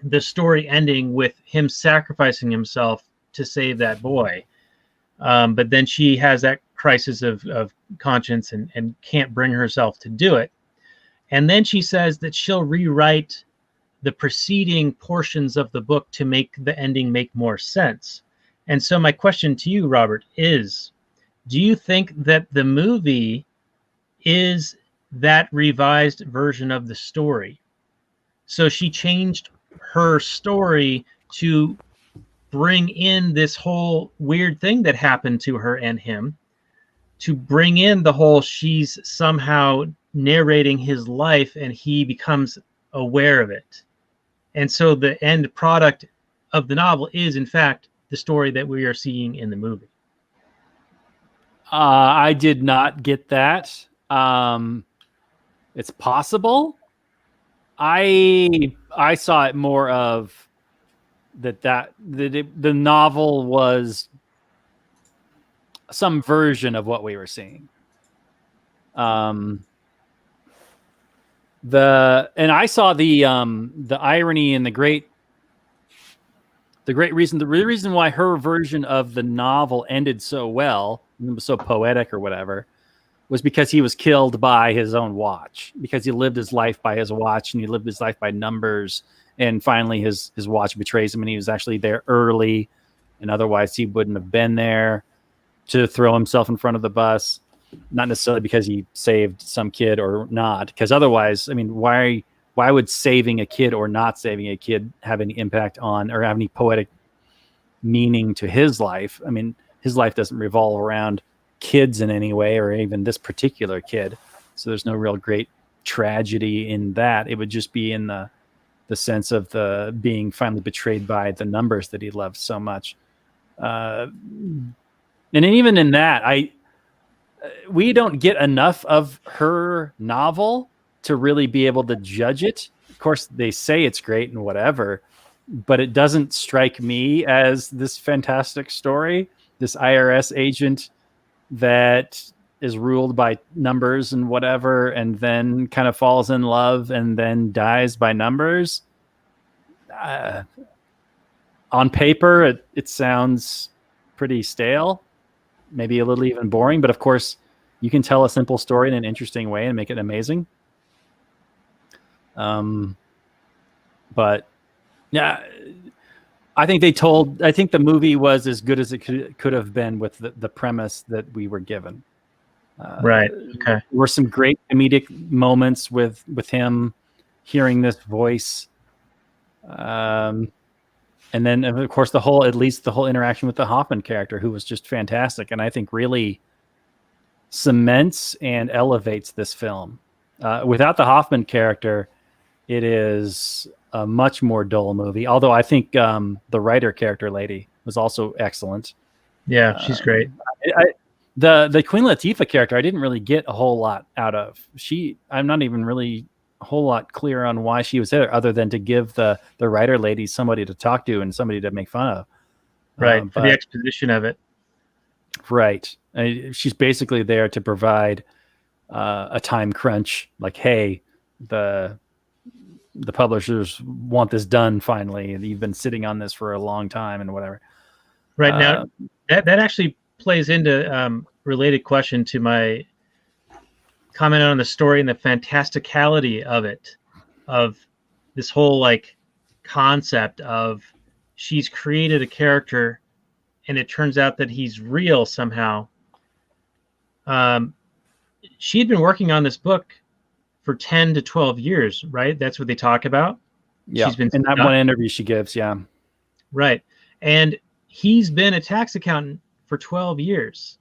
the story ending with him sacrificing himself to save that boy. But then she has that crisis of conscience and can't bring herself to do it. And then she says that she'll rewrite the preceding portions of the book to make the ending make more sense. And so my question to you, Robert, is, do you think that the movie is that revised version of the story? So she changed her story to bring in this whole weird thing that happened to her and him, to bring in the whole she's somehow narrating his life and he becomes aware of it. And so the end product of the novel is, in fact, the story that we are seeing in the movie. I did not get that. It's possible. I saw it more of the novel was some version of what we were seeing. And I saw the irony and the great reason. The reason why her version of the novel ended so well, and was so poetic or whatever, was because he was killed by his own watch. Because he lived his life by his watch, and he lived his life by numbers. And finally, his watch betrays him, and he was actually there early, and otherwise he wouldn't have been there to throw himself in front of the bus. Not necessarily because he saved some kid or not, because otherwise, I mean, why would saving a kid or not saving a kid have any impact on or have any poetic meaning to his life? I mean, his life doesn't revolve around kids in any way, or even this particular kid. So there's no real great tragedy in that. It would just be in the sense of the being finally betrayed by the numbers that he loved so much. And even in that, we don't get enough of her novel to really be able to judge it. Of course, they say it's great and whatever, but it doesn't strike me as this fantastic story, this IRS agent that is ruled by numbers and whatever, and then kind of falls in love and then dies by numbers. on paper, it sounds pretty stale, maybe a little even boring. But of course, you can tell a simple story in an interesting way and make it amazing. But yeah, I think the movie was as good as it could have been with the premise that we were given. Right. Okay. There were some great comedic moments with him hearing this voice. And then of course the whole interaction with the Hoffman character, who was just fantastic. And I think really cements and elevates this film. Without the Hoffman character, it is a much more dull movie. Although I think the writer character lady was also excellent. Yeah, she's great. The Queen Latifah character, I didn't really get a whole lot out of. I'm not even really a whole lot clear on why she was there, other than to give the writer lady somebody to talk to and somebody to make fun of. Right, for the exposition of it. Right. She's basically there to provide a time crunch. Like, hey, the publishers want this done finally, and you've been sitting on this for a long time and whatever. Right. Now, that actually plays into related question to my comment on the story and the fantasticality of it, of this whole like concept of she's created a character and it turns out that he's real somehow. She'd been working on this book for 10 to 12 years, right? That's what they talk about. Yeah. She's been in that one interview she gives. Yeah. Right. And he's been a tax accountant for 12 years.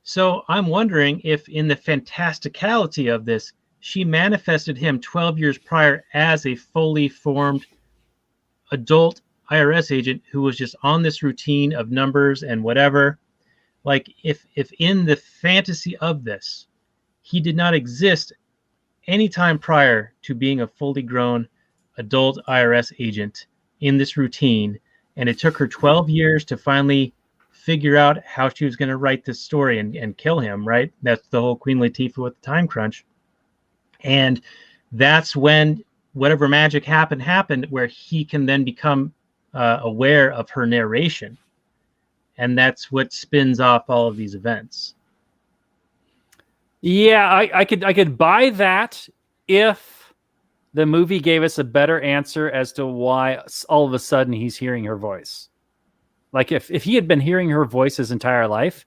So I'm wondering if in the fantasticality of this, she manifested him 12 years prior as a fully formed adult IRS agent who was just on this routine of numbers and whatever. Like if in the fantasy of this, he did not exist any time prior to being a fully grown adult IRS agent in this routine, and it took her 12 years to finally figure out how she was going to write this story and kill him, right? That's the whole Queen Latifah with the time crunch. And that's when whatever magic happened where he can then become aware of her narration. And that's what spins off all of these events. Yeah, I could buy that if the movie gave us a better answer as to why all of a sudden he's hearing her voice. Like if he had been hearing her voice his entire life,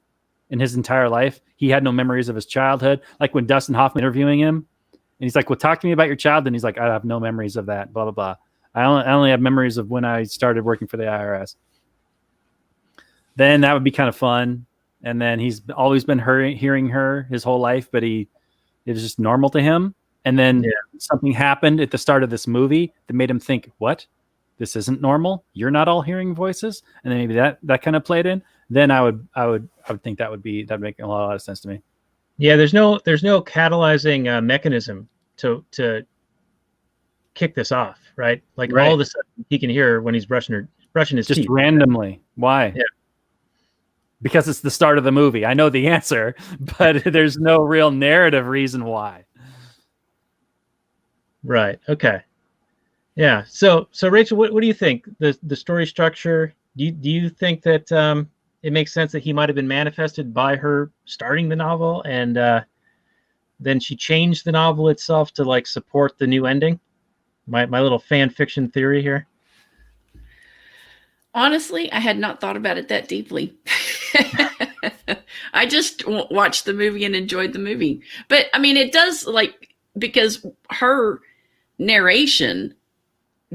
he had no memories of his childhood. Like when Dustin Hoffman interviewing him, and he's like, "Well, talk to me about your childhood." And he's like, "I have no memories of that." Blah blah blah. I only have memories of when I started working for the IRS. Then that would be kind of fun. And then he's always been hearing her his whole life, but it was just normal to him. And then something happened at the start of this movie that made him think, "What? This isn't normal. You're not all hearing voices." And then maybe that kind of played in. Then I would think that'd make a lot of sense to me. Yeah, there's no catalyzing mechanism to kick this off, right? Like all of a sudden he can hear her when he's brushing his teeth. Just randomly. Why? Yeah. Because it's the start of the movie. I know the answer, but there's no real narrative reason why. Right. Okay. Yeah. So Rachel, what do you think? The story structure, do you think that it makes sense that he might have been manifested by her starting the novel and then she changed the novel itself to like support the new ending? My little fan fiction theory here. Honestly, I had not thought about it that deeply. I just watched the movie and enjoyed the movie. But I mean, it does because her narration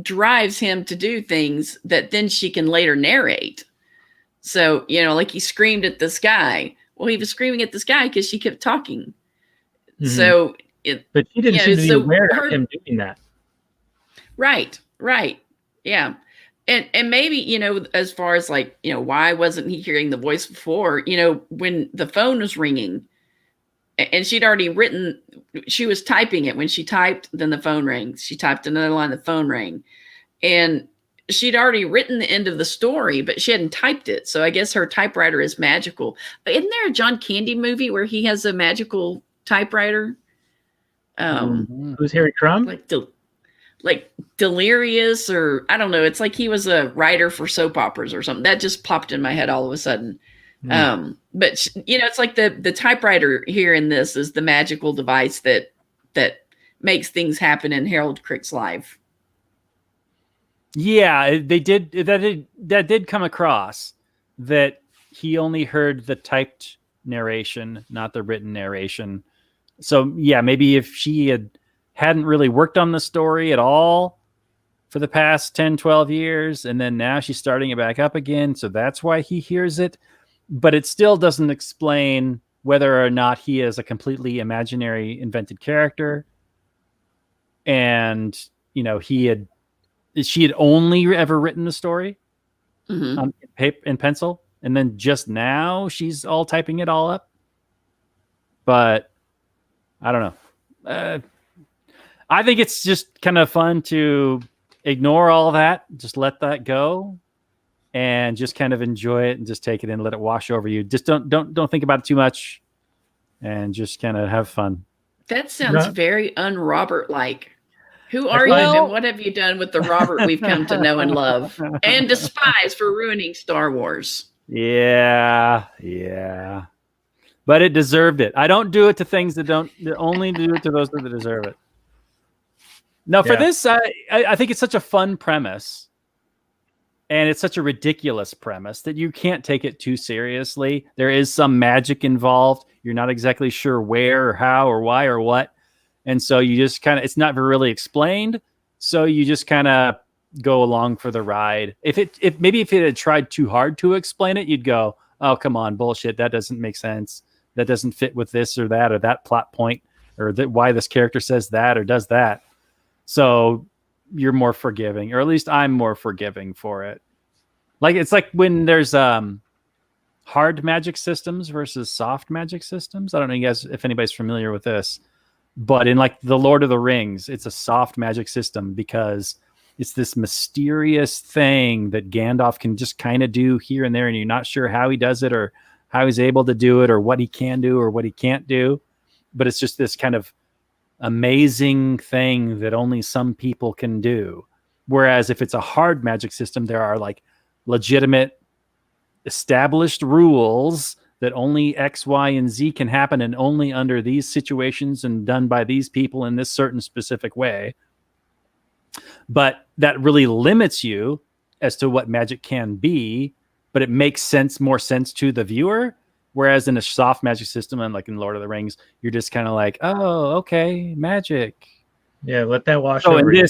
drives him to do things that then she can later narrate. So, like he screamed at the sky. Well, he was screaming at the sky because she kept talking. Mm-hmm. So, but she didn't seem to be aware of him doing that. Right. Yeah. And maybe, as far as why wasn't he hearing the voice before, when the phone was ringing and she'd already written, she was typing it. When she typed, then the phone rang. She typed another line, the phone rang. And she'd already written the end of the story, but she hadn't typed it. So I guess her typewriter is magical. But isn't there a John Candy movie where he has a magical typewriter? Who's Harry Crumb? like delirious, or I don't know. It's like he was a writer for soap operas or something. That just popped in my head all of a sudden. But you know, it's like the typewriter here in this is the magical device that makes things happen in Harold Crick's life. Yeah, they did that did come across that he only heard the typed narration, not the written narration. So yeah, maybe if she hadn't really worked on the story at all for the past 10, 12 years, and then now she's starting it back up again, so that's why he hears it. But it still doesn't explain whether or not he is a completely imaginary invented character. And, you know, she had only ever written the story on paper and pencil. And then just now she's all typing it all up. But I don't know. I think it's just kind of fun to ignore all that. Just let that go and just kind of enjoy it and just take it in, let it wash over you. Just don't think about it too much and just kind of have fun. That sounds very un-Robert-like. Who are you and what have you done with the Robert we've come to know and love and despise for ruining Star Wars? Yeah. But it deserved it. I don't do it to things that only do it to those that deserve it. No, for this, I think it's such a fun premise. And it's such a ridiculous premise that you can't take it too seriously. There is some magic involved. You're not exactly sure where or how or why or what. And so you just kind of, it's not really explained. So you just kind of go along for the ride. If it had tried too hard to explain it, you'd go, oh, come on, bullshit. That doesn't make sense. That doesn't fit with this or that plot point, or why this character says that or does that. So you're more forgiving, or at least I'm more forgiving for it. Like, it's like when there's hard magic systems versus soft magic systems. I don't know, you guys, if anybody's familiar with this, but in like the Lord of the Rings, it's a soft magic system because it's this mysterious thing that Gandalf can just kind of do here and there, and you're not sure how he does it or how he's able to do it or what he can do or what he can't do. But it's just this kind of amazing thing that only some people can do. Whereas if it's a hard magic system, there are like legitimate established rules that only X, Y, and Z can happen, and only under these situations and done by these people in this certain specific way. But that really limits you as to what magic can be, but it makes more sense to the viewer. Whereas in a soft magic system, and like in Lord of the Rings, you're just kind of like, oh, okay, magic. Yeah, let that wash over you.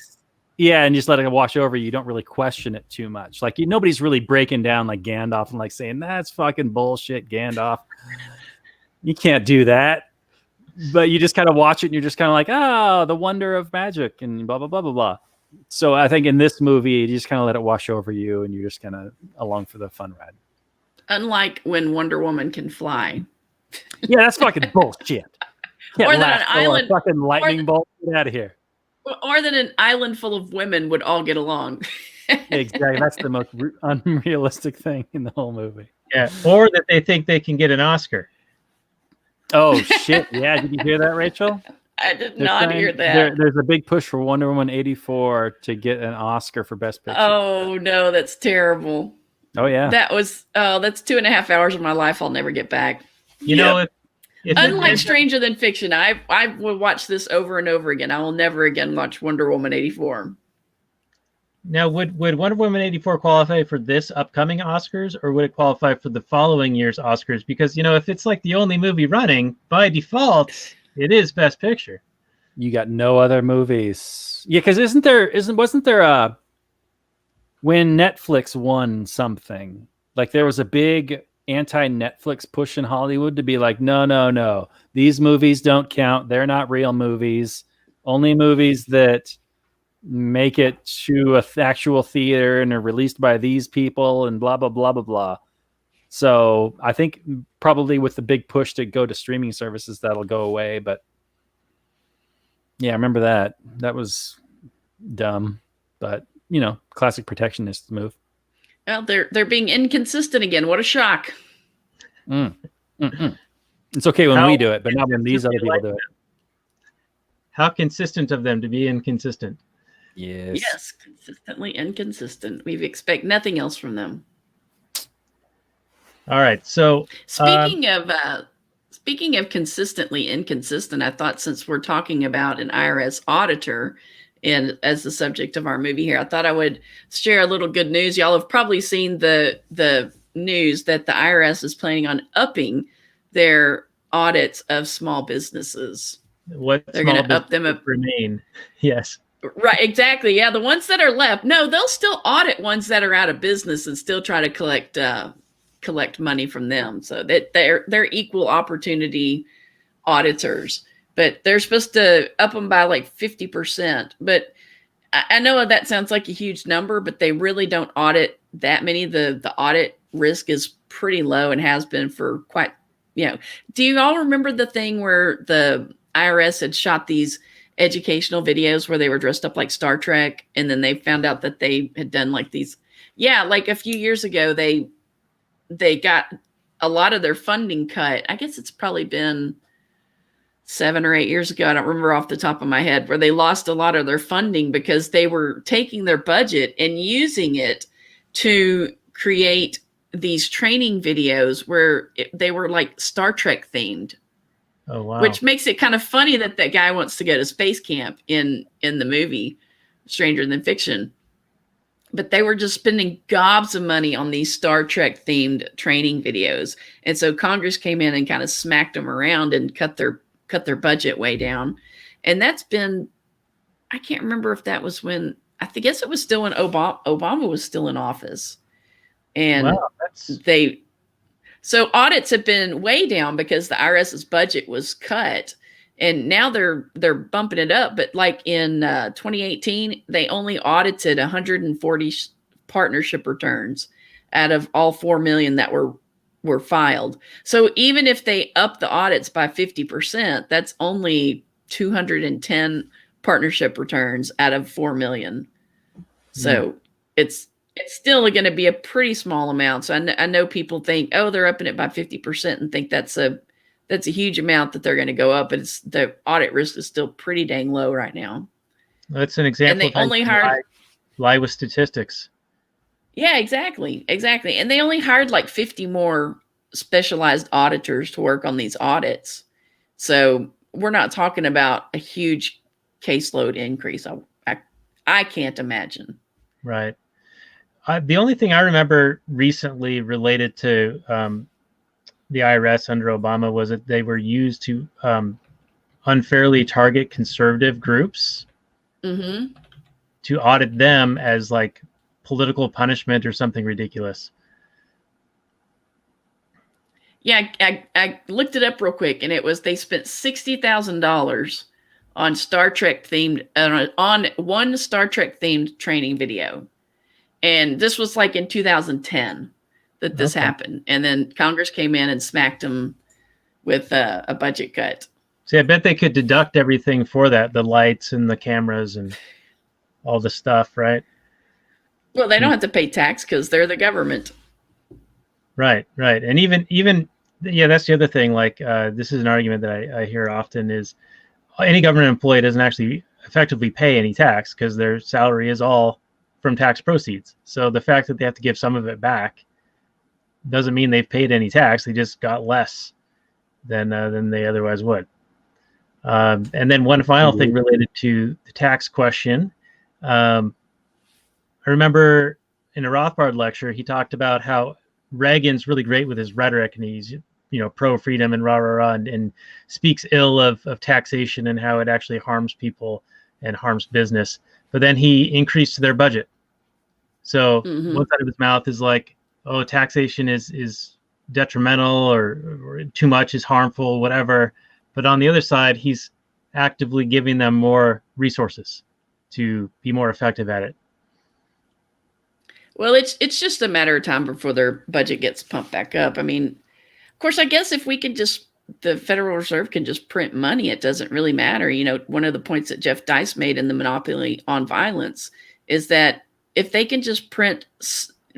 And just let it wash over you. You don't really question it too much. Like, nobody's really breaking down like Gandalf and like saying, that's fucking bullshit, Gandalf. You can't do that. But you just kind of watch it and you're just kind of like, oh, the wonder of magic and blah, blah, blah, blah, blah. So I think in this movie, you just kind of let it wash over you and you're just kind of along for the fun ride. Unlike when Wonder Woman can fly. Yeah, that's fucking bullshit. Or that an island, fucking lightning bolt. Get out of here. Or that an island full of women would all get along. Exactly. That's the most unrealistic thing in the whole movie. Yeah. Or that they think they can get an Oscar. Oh, shit. Yeah. Did you hear that, Rachel? I did not hear that. There's a big push for Wonder Woman 84 to get an Oscar for Best Picture. Oh, no, that's terrible. Oh, yeah. That's 2.5 hours of my life I'll never get back. You know, unlike Stranger Than Fiction, I will watch this over and over again. I will never again watch Wonder Woman 84. Now, would Wonder Woman 84 qualify for this upcoming Oscars, or would it qualify for the following year's Oscars? Because, if it's like the only movie running, by default, it is Best Picture. You got no other movies. Yeah, because wasn't there when Netflix won something, like there was a big anti-Netflix push in Hollywood to be like, no, these movies don't count. They're not real movies. Only movies that make it to an actual theater and are released by these people and blah, blah, blah, blah, blah. So I think probably with the big push to go to streaming services, that'll go away. But yeah, I remember that. That was dumb. But, classic protectionist move. Well, they're being inconsistent again. What a shock. It's okay when we do it, but not when these other people do it. How consistent of them to be inconsistent. Yes, consistently inconsistent. We expect nothing else from them. All right. So Speaking of consistently inconsistent, I thought since we're talking about an IRS auditor and as the subject of our movie here, I thought I would share a little good news. Y'all have probably seen the news that the IRS is planning on upping their audits of small businesses. what They're small going to up them businesses remain? Yes. Right, exactly. Yeah, the ones that are left. No, they'll still audit ones that are out of business and still try to collect money from them. So that they're equal opportunity auditors, but they're supposed to up them by like 50%. But I know that sounds like a huge number, but they really don't audit that many. The audit risk is pretty low and has been for quite. Do you all remember the thing where the IRS had shot these educational videos where they were dressed up like Star Trek, and then they found out that they had done like these? Yeah, like a few years ago, they got a lot of their funding cut. I guess it's probably been 7 or 8 years ago. I don't remember off the top of my head, where they lost a lot of their funding because they were taking their budget and using it to create these training videos where they were like Star Trek themed. Oh, wow. Which makes it kind of funny that that guy wants to go to space camp in the movie Stranger Than Fiction. But they were just spending gobs of money on these Star Trek themed training videos. And so Congress came in and kind of smacked them around and cut their budget way down. And that's been, I can't remember if that was when, guess it was still when Obama was still in office. And Wow, so audits have been way down because the IRS's budget was cut. And now they're bumping it up. But like in 2018, they only audited 140 partnership returns out of all 4 million that were filed. So even if they up the audits by 50%, that's only 210 partnership returns out of 4 million. So it's still going to be a pretty small amount. So I know people think, oh, they're upping it by 50% and think that's a huge amount that they're going to go up, but the audit risk is still pretty dang low right now. That's an example. And they only hired lie with statistics. Yeah, exactly. And they only hired like 50 more specialized auditors to work on these audits. So we're not talking about a huge caseload increase. I can't imagine. Right. The only thing I remember recently related to the IRS under Obama was that they were used to unfairly target conservative groups to audit them as like political punishment or something ridiculous. Yeah, I looked it up real quick, and it was they spent $60,000 on Star Trek themed on one Star Trek themed training video. And this was like in 2010 that this happened. And then Congress came in and smacked them with a budget cut. See, I bet they could deduct everything for that, the lights and the cameras and all the stuff, right? Well, they don't have to pay tax because they're the government. Right. And even yeah, that's the other thing. Like this is an argument that I hear often is any government employee doesn't actually effectively pay any tax because their salary is all from tax proceeds. So the fact that they have to give some of it back doesn't mean they've paid any tax. They just got less than they otherwise would. And then one final thing related to the tax question. I remember in a Rothbard lecture, he talked about how Reagan's really great with his rhetoric, and he's pro freedom and rah and speaks ill of taxation and how it actually harms people and harms business. But then he increased their budget. So one side of his mouth is like, oh, taxation is detrimental or too much is harmful, whatever. But on the other side, he's actively giving them more resources to be more effective at it. Well, it's just a matter of time before their budget gets pumped back up. I mean, of course, I guess if we can the Federal Reserve can just print money, it doesn't really matter. One of the points that Jeff Dice made in the Monopoly on Violence is that if they can just print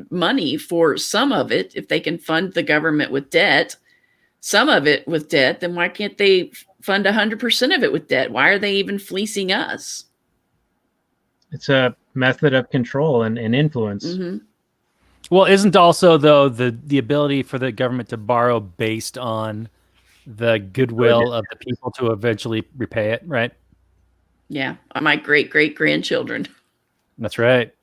money for some of it, if they can fund the government with debt, some of it with debt, then why can't they fund 100% of it with debt? Why are they even fleecing us? It's a method of control and influence. Mm-hmm. Well, isn't also though the ability for the government to borrow based on the goodwill of the people to eventually repay it, right? Yeah, my great great grandchildren. That's right.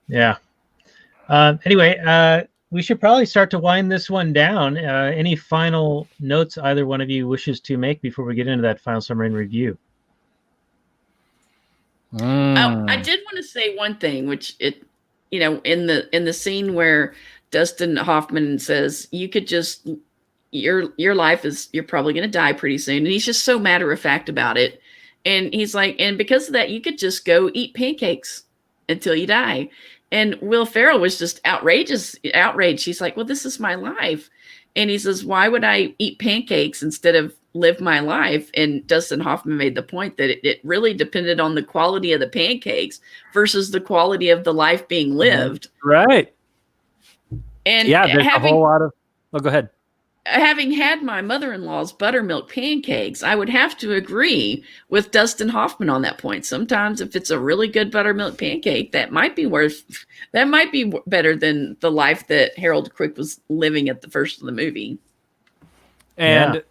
Yeah. Anyway, we should probably start to wind this one down. Any final notes either one of you wishes to make before we get into that final summary and review? Oh, I did want to say one thing, which in the scene where Dustin Hoffman says you could just your life is you're probably going to die pretty soon, and he's just so matter of fact about it, and he's like, and because of that, you could just go eat pancakes until you die. And Will Ferrell was just outraged. He's like, well, this is my life. And he says, why would I eat pancakes instead of live my life? And Dustin Hoffman made the point that it really depended on the quality of the pancakes versus the quality of the life being lived. Right. And yeah, there's a whole lot of... Oh, go ahead. Having had my mother-in-law's buttermilk pancakes, I would have to agree with Dustin Hoffman on that point. Sometimes if it's a really good buttermilk pancake, that might be better than the life that Harold Crick was living at the first of the movie. And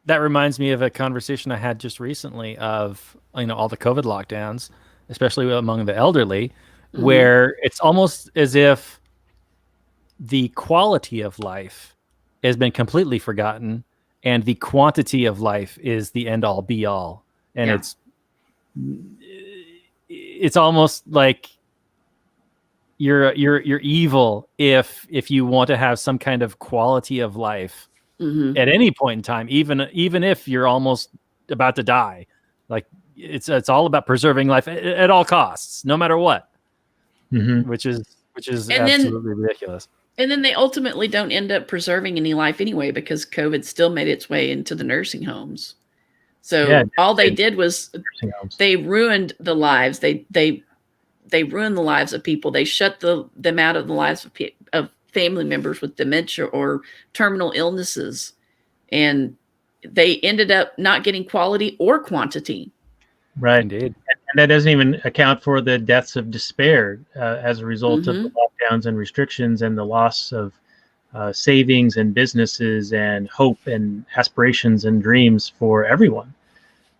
that reminds me of a conversation I had just recently of, all the COVID lockdowns, especially among the elderly, where it's almost as if the quality of life has been completely forgotten, and the quantity of life is the end all be all. And it's almost like you're evil if you want to have some kind of quality of life at any point in time, even if you're almost about to die. Like it's all about preserving life at all costs, no matter what, which is absolutely ridiculous. And then they ultimately don't end up preserving any life anyway, because COVID still made its way into the nursing homes. So all they did was they ruined the lives. They ruined the lives of people. They shut them out of the lives of family members with dementia or terminal illnesses. And they ended up not getting quality or quantity. Right. Indeed. And that doesn't even account for the deaths of despair as a result of the lockdowns and restrictions and the loss of savings and businesses and hope and aspirations and dreams for everyone.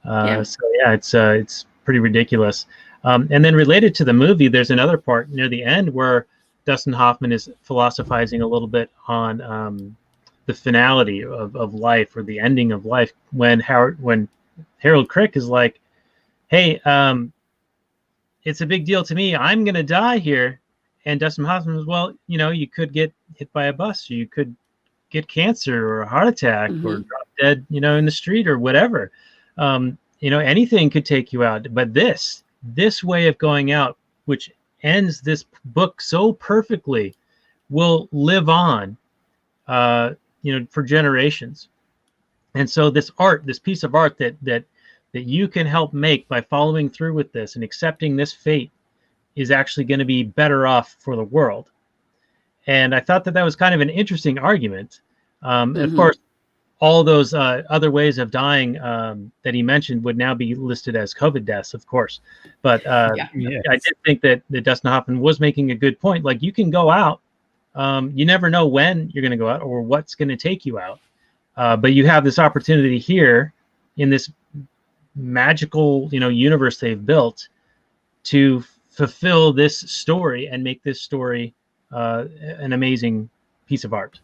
So it's pretty ridiculous. And then related to the movie, there's another part near the end where Dustin Hoffman is philosophizing a little bit on the finality of life, or the ending of life, when Harold Crick is like, hey, it's a big deal to me. I'm going to die here. And Dustin Hoffman was, well, you could get hit by a bus, or you could get cancer or a heart attack or drop dead, in the street or whatever. Anything could take you out. But this way of going out, which ends this book so perfectly, will live on, for generations. And so this piece of art that you can help make by following through with this and accepting this fate is actually going to be better off for the world. And I thought that was kind of an interesting argument. Of course, all those other ways of dying that he mentioned would now be listed as COVID deaths, of course. But I did think that Dustin Hoffman was making a good point. Like, you can go out. You never know when you're going to go out or what's going to take you out. But you have this opportunity here in this magical universe they've built to fulfill this story and make this story an amazing piece of art.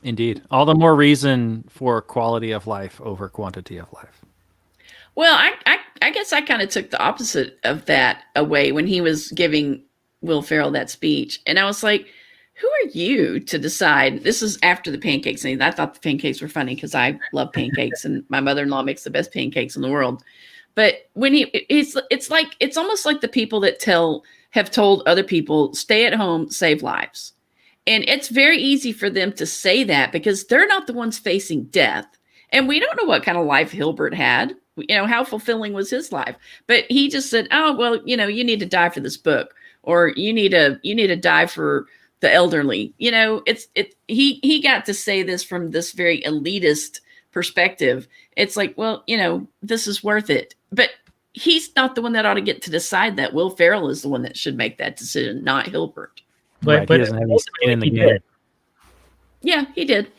Indeed. All the more reason for quality of life over quantity of life. Well, I guess I kind of took the opposite of that away when he was giving Will Ferrell that speech. And I was like, who are you to decide? This is after the pancakes. And I thought the pancakes were funny because I love pancakes and my mother-in-law makes the best pancakes in the world. But when it's almost like the people that have told other people, stay at home, save lives. And it's very easy for them to say that because they're not the ones facing death. And we don't know what kind of life Hilbert had, how fulfilling was his life. But he just said, oh, well, you need to die for this book, or you need to die for the elderly. He got to say this from this very elitist perspective. It's like, well, this is worth it. But he's not the one that ought to get to decide that. Will Ferrell is the one that should make that decision, not Hilbert. But he doesn't have any skin in the he game. did. Yeah, he did.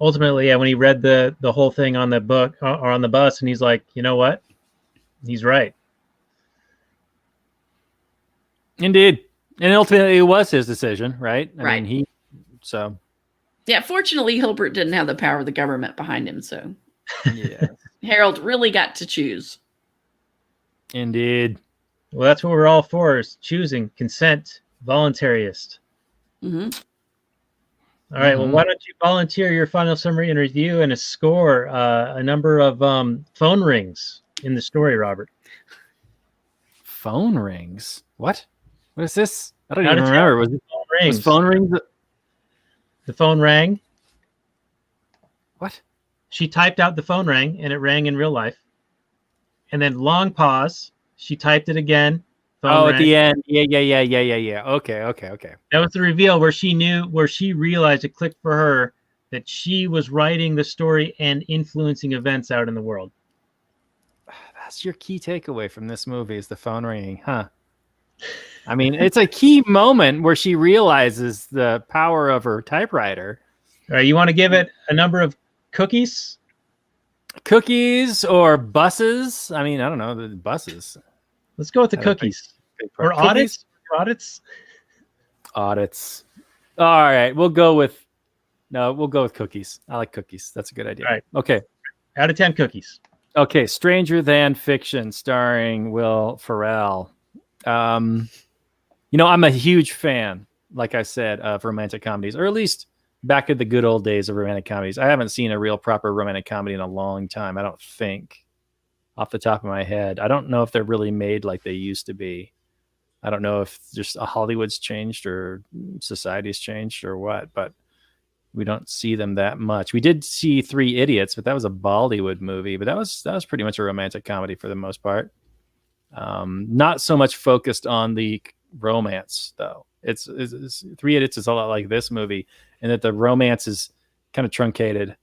Ultimately, yeah, when he read the whole thing on the book or on the bus, and he's like, you know what? He's right. Indeed. And ultimately, it was his decision, right? I mean, so. Yeah, fortunately, Hilbert didn't have the power of the government behind him, so Yeah. Harold really got to choose. Indeed. Well, that's what we're all for: is choosing, consent, voluntarist. Hmm. All right. Well, why don't you volunteer your final summary and review and a score, a number of phone rings in the story, Robert? Phone rings. What? What is this? I don't Out even of remember. 10 phone rings. Was phone rings? The phone rang. What? She typed out the phone rang, and it rang in real life. And then long pause. She typed it again. Phone At rang. the end. Yeah. Okay. That was the reveal where she realized it clicked for her that she was writing the story and influencing events out in the world. That's your key takeaway from this movie is the phone ringing, huh? I mean, it's a key moment where she realizes the power of her typewriter. All right, you want to give it a number of cookies? Cookies or buses? I mean, I don't know, the buses. Let's go with the I don't cookies. Or Or audits? Audits? Audits. All right, we'll go with cookies. I like cookies. That's a good idea. All right. Okay. Out of 10 cookies. Okay, Stranger Than Fiction, starring Will Ferrell. I'm a huge fan, like I said, of romantic comedies, or at least back in the good old days of romantic comedies. I haven't seen a real proper romantic comedy in a long time, I don't think, off the top of my head. I don't know if they're really made like they used to be. I don't know if just Hollywood's changed or society's changed or what, but we don't see them that much. We did see Three Idiots, but that was a Bollywood movie, but that was pretty much a romantic comedy for the most part. Not so much focused on the romance, though. It's Three Idiots is a lot like this movie, in that the romance is kind of truncated,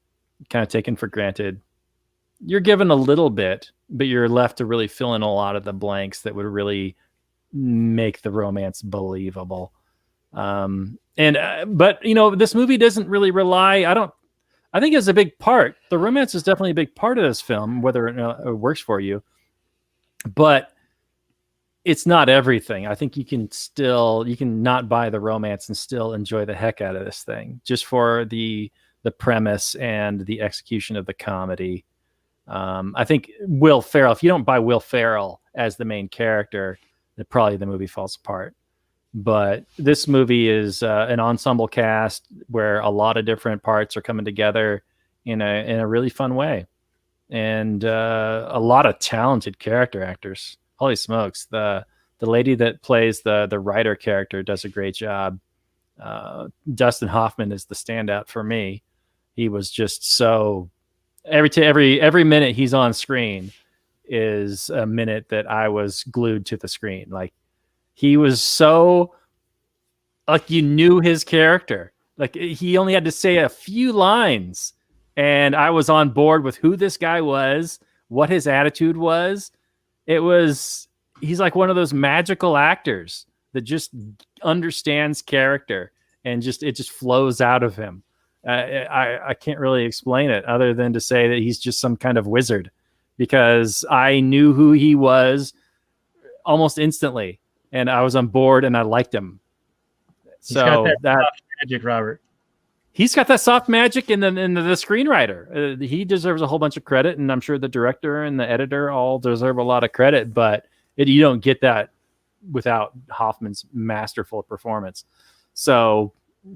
kind of taken for granted. You're given a little bit, but you're left to really fill in a lot of the blanks that would really make the romance believable. But this movie doesn't really rely. I think it's a big part. The romance is definitely a big part of this film, whether it works for you, but it's not everything. I think you can not buy the romance and still enjoy the heck out of this thing just for the premise and the execution of the comedy. I think Will Ferrell, if you don't buy Will Ferrell as the main character, then probably the movie falls apart. But this movie is an ensemble cast where a lot of different parts are coming together in a really fun way, and a lot of talented character actors. Holy smokes! The lady that plays the writer character does a great job. Dustin Hoffman is the standout for me. He was just so every minute he's on screen is a minute that I was glued to the screen. Like, he was so, like, you knew his character. Like, he only had to say a few lines and I was on board with who this guy was, what his attitude was. He's like one of those magical actors that just understands character and it just flows out of him. I can't really explain it other than to say that he's just some kind of wizard, because I knew who he was almost instantly and I was on board and I liked him. He's got that soft magic, Robert. He's got that soft magic, and then the screenwriter, he deserves a whole bunch of credit, and I'm sure the director and the editor all deserve a lot of credit, but you don't get that without Hoffman's masterful performance. So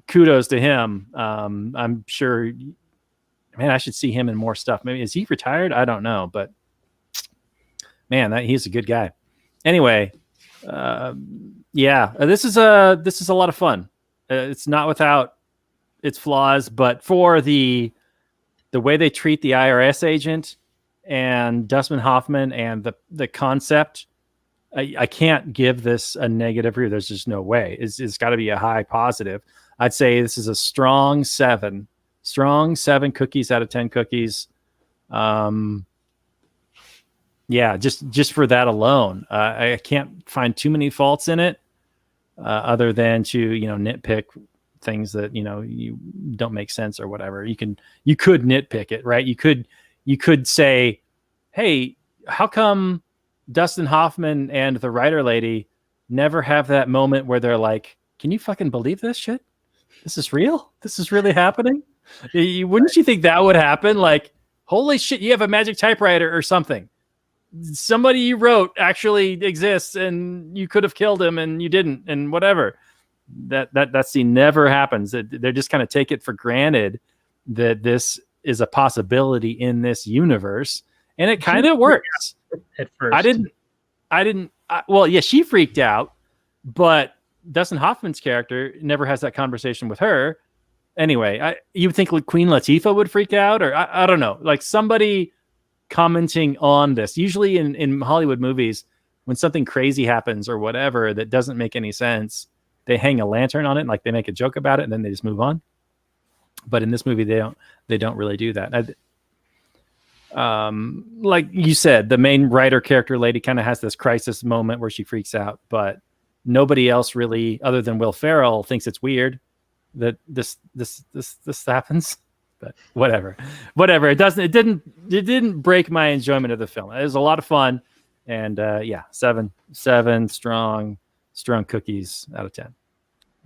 kudos to him. I'm sure, man, I should see him in more stuff. Maybe is he retired? I don't know, but man, he's a good guy. Anyway, this is a lot of fun. It's not without its flaws, but for the way they treat the IRS agent and Dustin Hoffman and the concept, I can't give this a negative review. There's just no way. It's got to be a high positive. I'd say this is a strong 7 cookies out of 10 cookies. Yeah, just for that alone, I can't find too many faults in it, other than to nitpick things that you don't make sense or whatever. You could nitpick it, right? You could say, hey, how come Dustin Hoffman and the writer lady never have that moment where they're like, can you fucking believe this shit? This is real? This is really happening? Wouldn't you think that would happen? Like, holy shit, you have a magic typewriter or something. Somebody you wrote actually exists and you could have killed him and you didn't, and whatever. That scene never happens. They just kind of take it for granted that this is a possibility in this universe, and it kind of works. At first, well, yeah, she freaked out, but Dustin Hoffman's character never has that conversation with her. Anyway, you would think Queen Latifah would freak out, or I don't know, like somebody commenting on this. Usually in Hollywood movies, when something crazy happens or whatever that doesn't make any sense, they hang a lantern on it, and like they make a joke about it, and then they just move on. But in this movie, they don't really do that. Like you said, the main writer character lady kind of has this crisis moment where she freaks out, but nobody else really, other than Will Ferrell, thinks it's weird that this happens. But whatever. It didn't break my enjoyment of the film. It was a lot of fun, and yeah, seven strong cookies out of 10.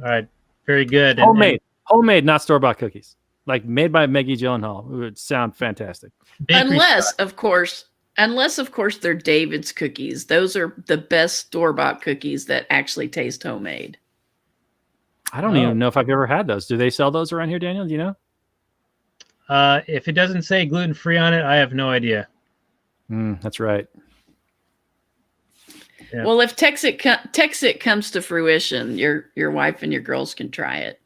All right, very good. Homemade, not store-bought cookies, like made by Maggie Gyllenhaal. It would sound fantastic. Unless, of course, they're David's cookies. Those are the best store-bought cookies that actually taste homemade. I don't even know if I've ever had those. Do they sell those around here, Daniel? Do you know? If it doesn't say gluten-free on it, I have no idea. That's right. Yeah. Well, if Texit comes to fruition, your wife and your girls can try it.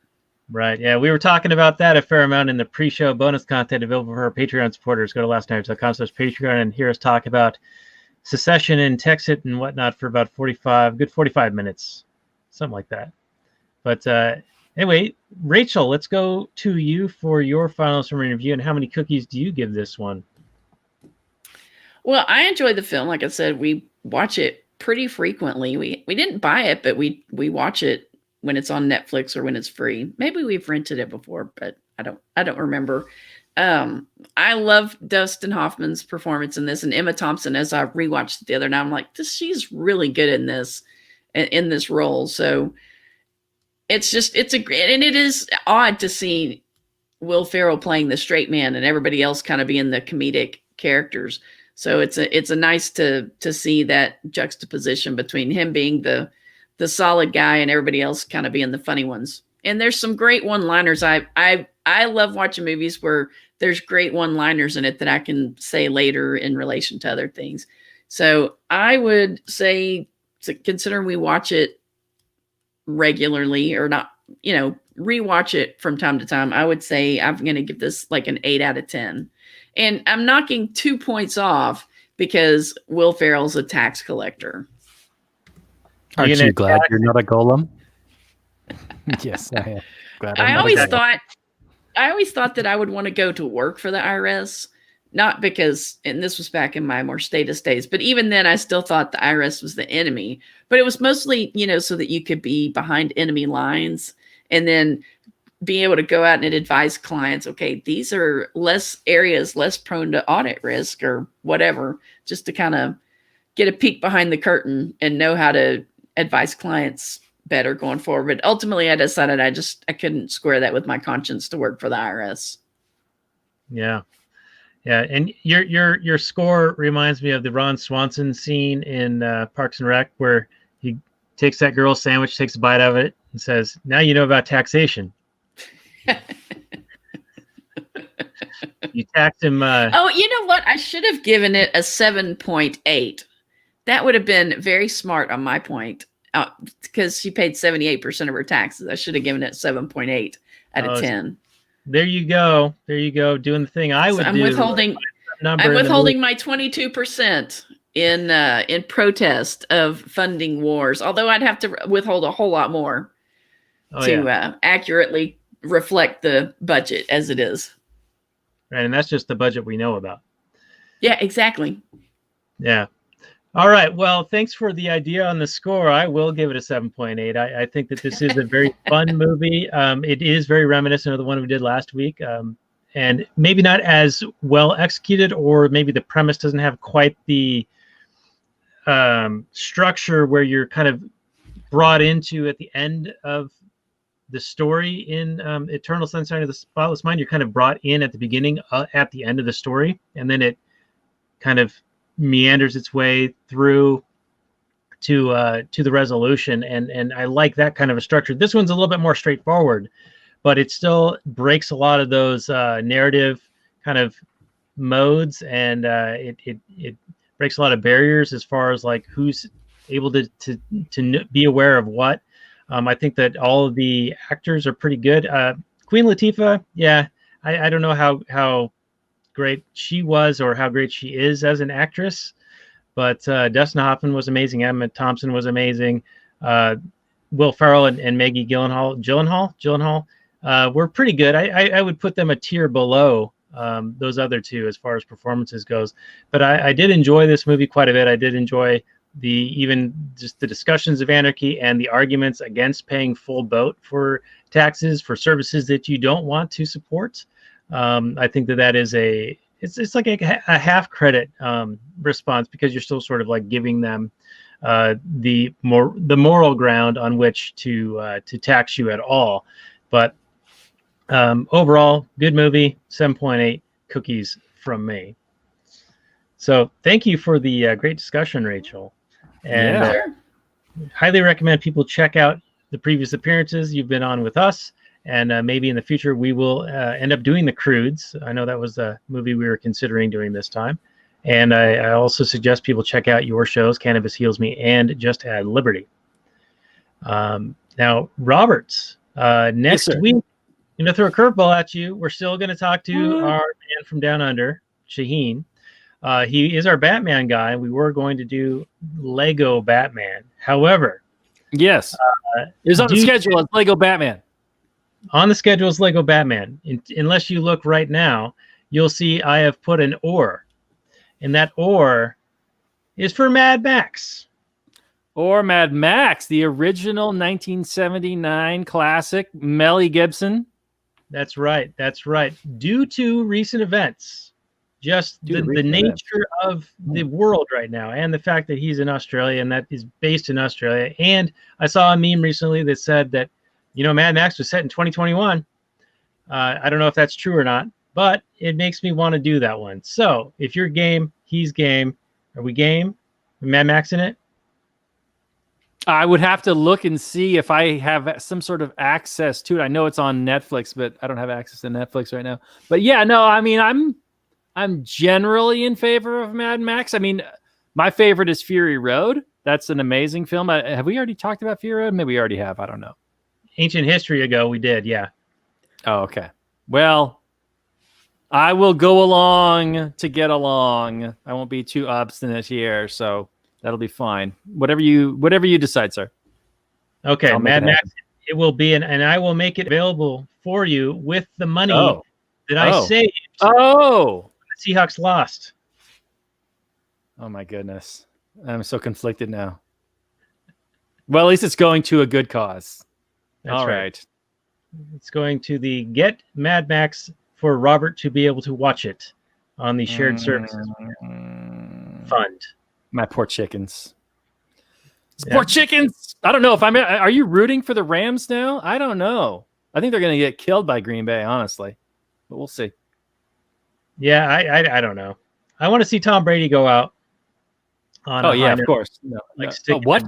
Right. Yeah, we were talking about that a fair amount in the pre-show bonus content available for our Patreon supporters. Go to lastnighters.com/Patreon and hear us talk about secession and Texit and whatnot for about 45 minutes, something like that. But anyway, Rachel, let's go to you for your final summary review. And how many cookies do you give this one? Well, I enjoyed the film. Like I said, we watch it pretty frequently. We didn't buy it, but we watch it when it's on Netflix or when it's free. Maybe we've rented it before, but I don't remember. I love Dustin Hoffman's performance in this, and Emma Thompson. As I rewatched it the other night, I'm like, she's really good in this role. So it's great, and it is odd to see Will Ferrell playing the straight man and everybody else kind of being the comedic characters. So it's a nice to see that juxtaposition between him being the solid guy and everybody else kind of being the funny ones. And there's some great one-liners. I love watching movies where there's great one-liners in it that I can say later in relation to other things. So I would say, considering we watch it regularly, or not, rewatch it from time to time, I would say I'm going to give this like an 8 out of 10. And I'm knocking 2 points off because Will Ferrell's a tax collector. Aren't you glad you're not a golem? Yes, I am. Glad I always thought that I would want to go to work for the IRS, not because, and this was back in my more statist days, but even then I still thought the IRS was the enemy. But it was mostly, so that you could be behind enemy lines and then be able to go out and advise clients, okay, these are less prone to audit risk or whatever, just to kind of get a peek behind the curtain and know how to advise clients better going forward. But ultimately I decided I couldn't square that with my conscience to work for the IRS. Yeah. Yeah. And your score reminds me of the Ron Swanson scene in Parks and Rec, where he takes that girl's sandwich, takes a bite of it, and says, now you know about taxation. You taxed him. Oh, you know what? I should have given it a 7.8. That would have been very smart on my point, because she paid 78% of her taxes. I should have given it 7.8 out of 10. There you go. Doing the thing I would do. I'm withholding my 22% in protest of funding wars. Although I'd have to withhold a whole lot more to accurately reflect the budget as it is. Right, and that's just the budget we know about. Yeah, exactly. Yeah. All right. Well, thanks for the idea on the score. I will give it a 7.8. I think that this is a very fun movie. It is very reminiscent of the one we did last week, and maybe not as well executed, or maybe the premise doesn't have quite the structure where you're kind of brought into at the end of the story in Eternal Sunshine of the Spotless Mind. You're kind of brought in at the beginning, at the end of the story, and then it kind of meanders its way through to the resolution, and I like that kind of a structure. This one's a little bit more straightforward, but it still breaks a lot of those narrative kind of modes, and it breaks a lot of barriers as far as like who's able to be aware of what. I think that all of the actors are pretty good. Queen Latifah, yeah, I don't know how great she was or how great she is as an actress, but Dustin Hoffman was amazing. Emma Thompson was amazing. Will Ferrell and Maggie Gyllenhaal were pretty good. I would put them a tier below those other two as far as performances goes. But I did enjoy this movie quite a bit. I did enjoy even just the discussions of anarchy and the arguments against paying full boat for taxes for services that you don't want to support. I think that is it's like a half credit response, because you're still sort of like giving them the moral ground on which to tax you at all. But overall, good movie. 7.8 cookies from me. So thank you for the great discussion, Rachel. And highly recommend people check out the previous appearances you've been on with us. And maybe in the future, we will end up doing The Croods. I know that was the movie we were considering doing this time. And I also suggest people check out your shows, Cannabis Heals Me and Just Add Liberty. Now, Roberts, next week, I'm going to throw a curveball at you. We're still going to talk to our man from down under, Shaheen. He is our Batman guy. We were going to do Lego Batman. However, yes, it's on the schedule as Lego Batman. On the schedule is Lego Batman. Unless you look right now, you'll see I have put an or. And that or is for Mad Max. Or Mad Max, the original 1979 classic, Mel Gibson. That's right. That's right. Due to recent events, just the nature of the world right now, and the fact that he's in Australia and that is based in Australia. And I saw a meme recently that said that, Mad Max was set in 2021. I don't know if that's true or not, but it makes me want to do that one. So if you're game, he's game. Are we game? Mad Max in it? I would have to look and see if I have some sort of access to it. I know it's on Netflix, but I don't have access to Netflix right now. But yeah, no, I mean, I'm generally in favor of Mad Max. I mean, my favorite is Fury Road. That's an amazing film. Have we already talked about Fury Road? Maybe we already have. I don't know. Ancient history ago, we did, yeah. Oh, okay. Well, I will go along to get along. I won't be too obstinate here, so that'll be fine. Whatever you decide, sir. Okay, Mad Max, it will be, and I will make it available for you with the money that I saved. Oh, The Seahawks lost. Oh my goodness, I'm so conflicted now. Well, at least it's going to a good cause. That's all right. It's going to the Get Mad Max for Robert to be able to watch it on the shared services fund. My poor chickens. Poor chickens. I don't know if are you rooting for the Rams now? I don't know. I think they're going to get killed by Green Bay, honestly, but we'll see. Yeah, I don't know. I want to see Tom Brady go out on of course. What?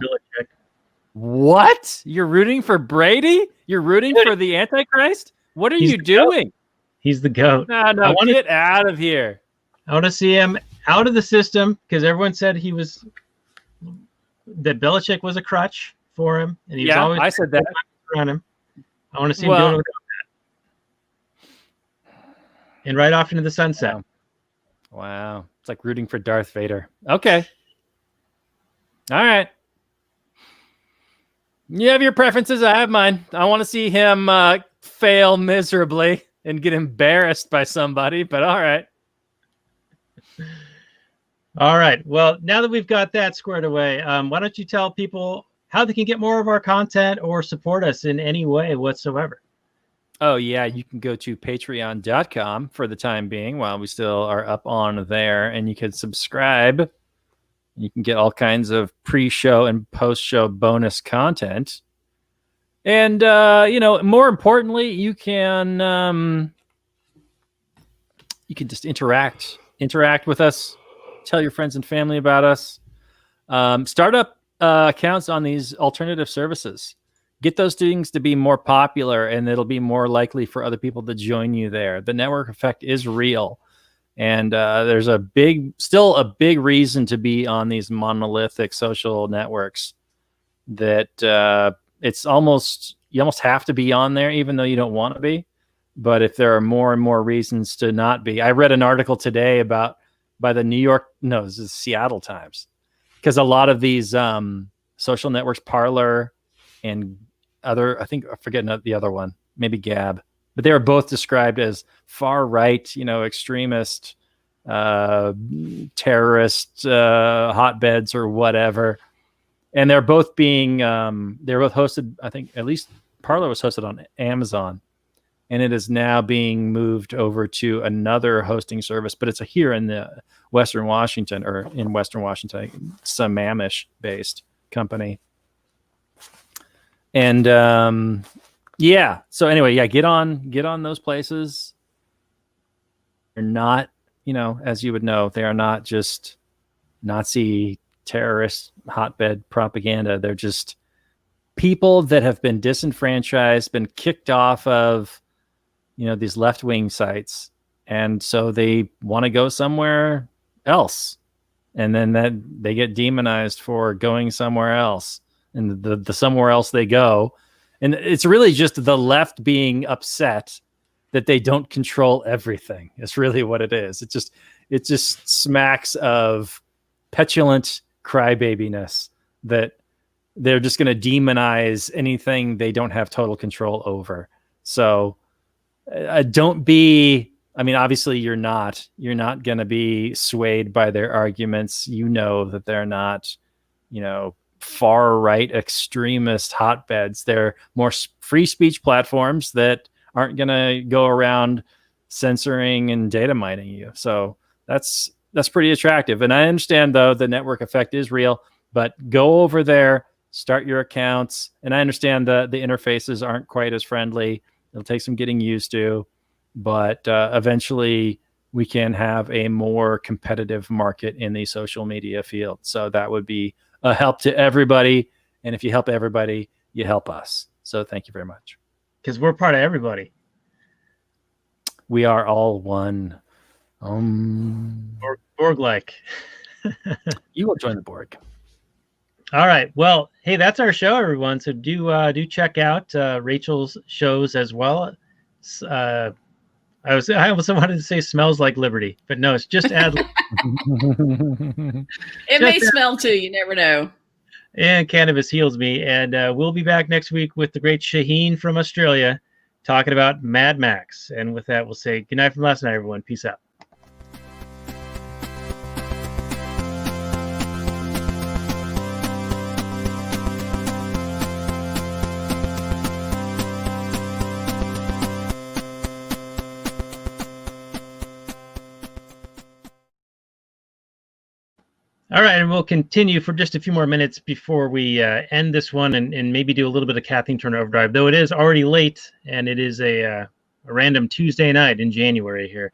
What? You're rooting for Brady? You're rooting for the Antichrist? What are you doing? He's the GOAT. No, get out of here. I want to see him out of the system, because everyone said that Belichick was a crutch for him, and he was always I said that around him. I want to see him doing it without that. And right off into the sunset. Wow. It's like rooting for Darth Vader. Okay. All right. You have your preferences. I have mine. I want to see him fail miserably and get embarrassed by somebody, but all right. All right. Well, now that we've got that squared away, why don't you tell people how they can get more of our content or support us in any way whatsoever? Oh, yeah. You can go to patreon.com for the time being while we still are up on there, and you can subscribe. You can get all kinds of pre-show and post-show bonus content. And, more importantly, you can just interact with us, tell your friends and family about us, start up accounts on these alternative services. Get those things to be more popular, and it'll be more likely for other people to join you there. The network effect is real. And there's still a big reason to be on these monolithic social networks that you almost have to be on there, even though you don't want to be. But if there are more and more reasons to not be, I read an article today by the Seattle Times, because a lot of these social networks, Parler and other, I forget the other one, maybe Gab, but they were both described as far right, extremist, terrorist hotbeds or whatever. And they're both hosted, I think at least Parler was hosted on Amazon, and it is now being moved over to another hosting service, but it's here in the Western Washington, some Amish based company. And so anyway, get on those places. They're not, as you would know, they are not just Nazi terrorist hotbed propaganda. They're just people that have been disenfranchised, been kicked off of, these left-wing sites. And so they want to go somewhere else. And then they get demonized for going somewhere else. And the somewhere else they go. And it's really just the left being upset that they don't control everything. It's really what it is. It just smacks of petulant crybabiness that they're just going to demonize anything they don't have total control over. So obviously you're not going to be swayed by their arguments. That they're not, far right extremist hotbeds. They're more free speech platforms that aren't going to go around censoring and data mining you. So that's pretty attractive. And I understand, though, the network effect is real, but go over there, start your accounts. And I understand the interfaces aren't quite as friendly. It'll take some getting used to, but eventually we can have a more competitive market in the social media field. So that would be a help to everybody. And if you help everybody, you help us. So thank you very much. Because we're part of everybody. We are all one. Borg-like. You will join the Borg. All right. Well, hey, that's our show, everyone. So do check out Rachel's shows as well. I also wanted to say "Smells Like Liberty," but no, it's just ad. It may smell too. You never know. And Cannabis Heals Me, and we'll be back next week with the great Shaheen from Australia, talking about Mad Max. And with that, we'll say good night from last night, everyone. Peace out. All right, and we'll continue for just a few more minutes before we end this one and maybe do a little bit of Kathleen Turner Overdrive, though it is already late, and it is a random Tuesday night in January here.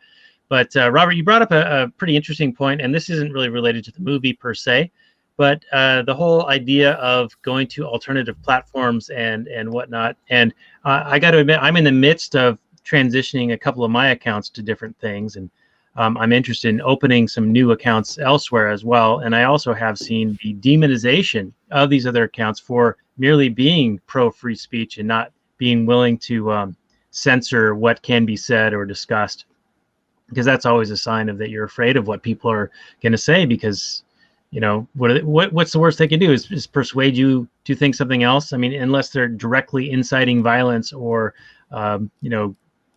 But Robert, you brought up a pretty interesting point, and this isn't really related to the movie per se, but the whole idea of going to alternative platforms and whatnot. And I got to admit, I'm in the midst of transitioning a couple of my accounts to different things, and I'm interested in opening some new accounts elsewhere as well. And I also have seen the demonization of these other accounts for merely being pro-free speech and not being willing to censor what can be said or discussed, because that's always a sign of that you're afraid of what people are going to say, because, what's the worst they can do is persuade you to think something else. I mean, unless they're directly inciting violence or,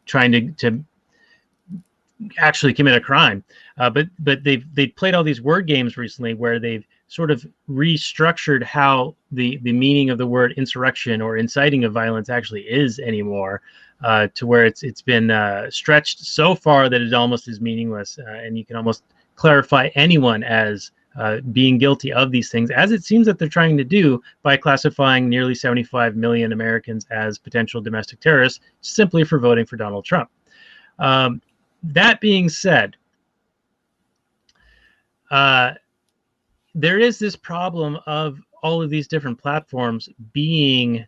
trying to actually commit a crime. But they've played all these word games recently where they've sort of restructured how the meaning of the word insurrection or inciting of violence actually is anymore, to where it's been stretched so far that it almost is meaningless, and you can almost clarify anyone as being guilty of these things, as it seems that they're trying to do by classifying nearly 75 million Americans as potential domestic terrorists simply for voting for Donald Trump. That being said, there is this problem of all of these different platforms being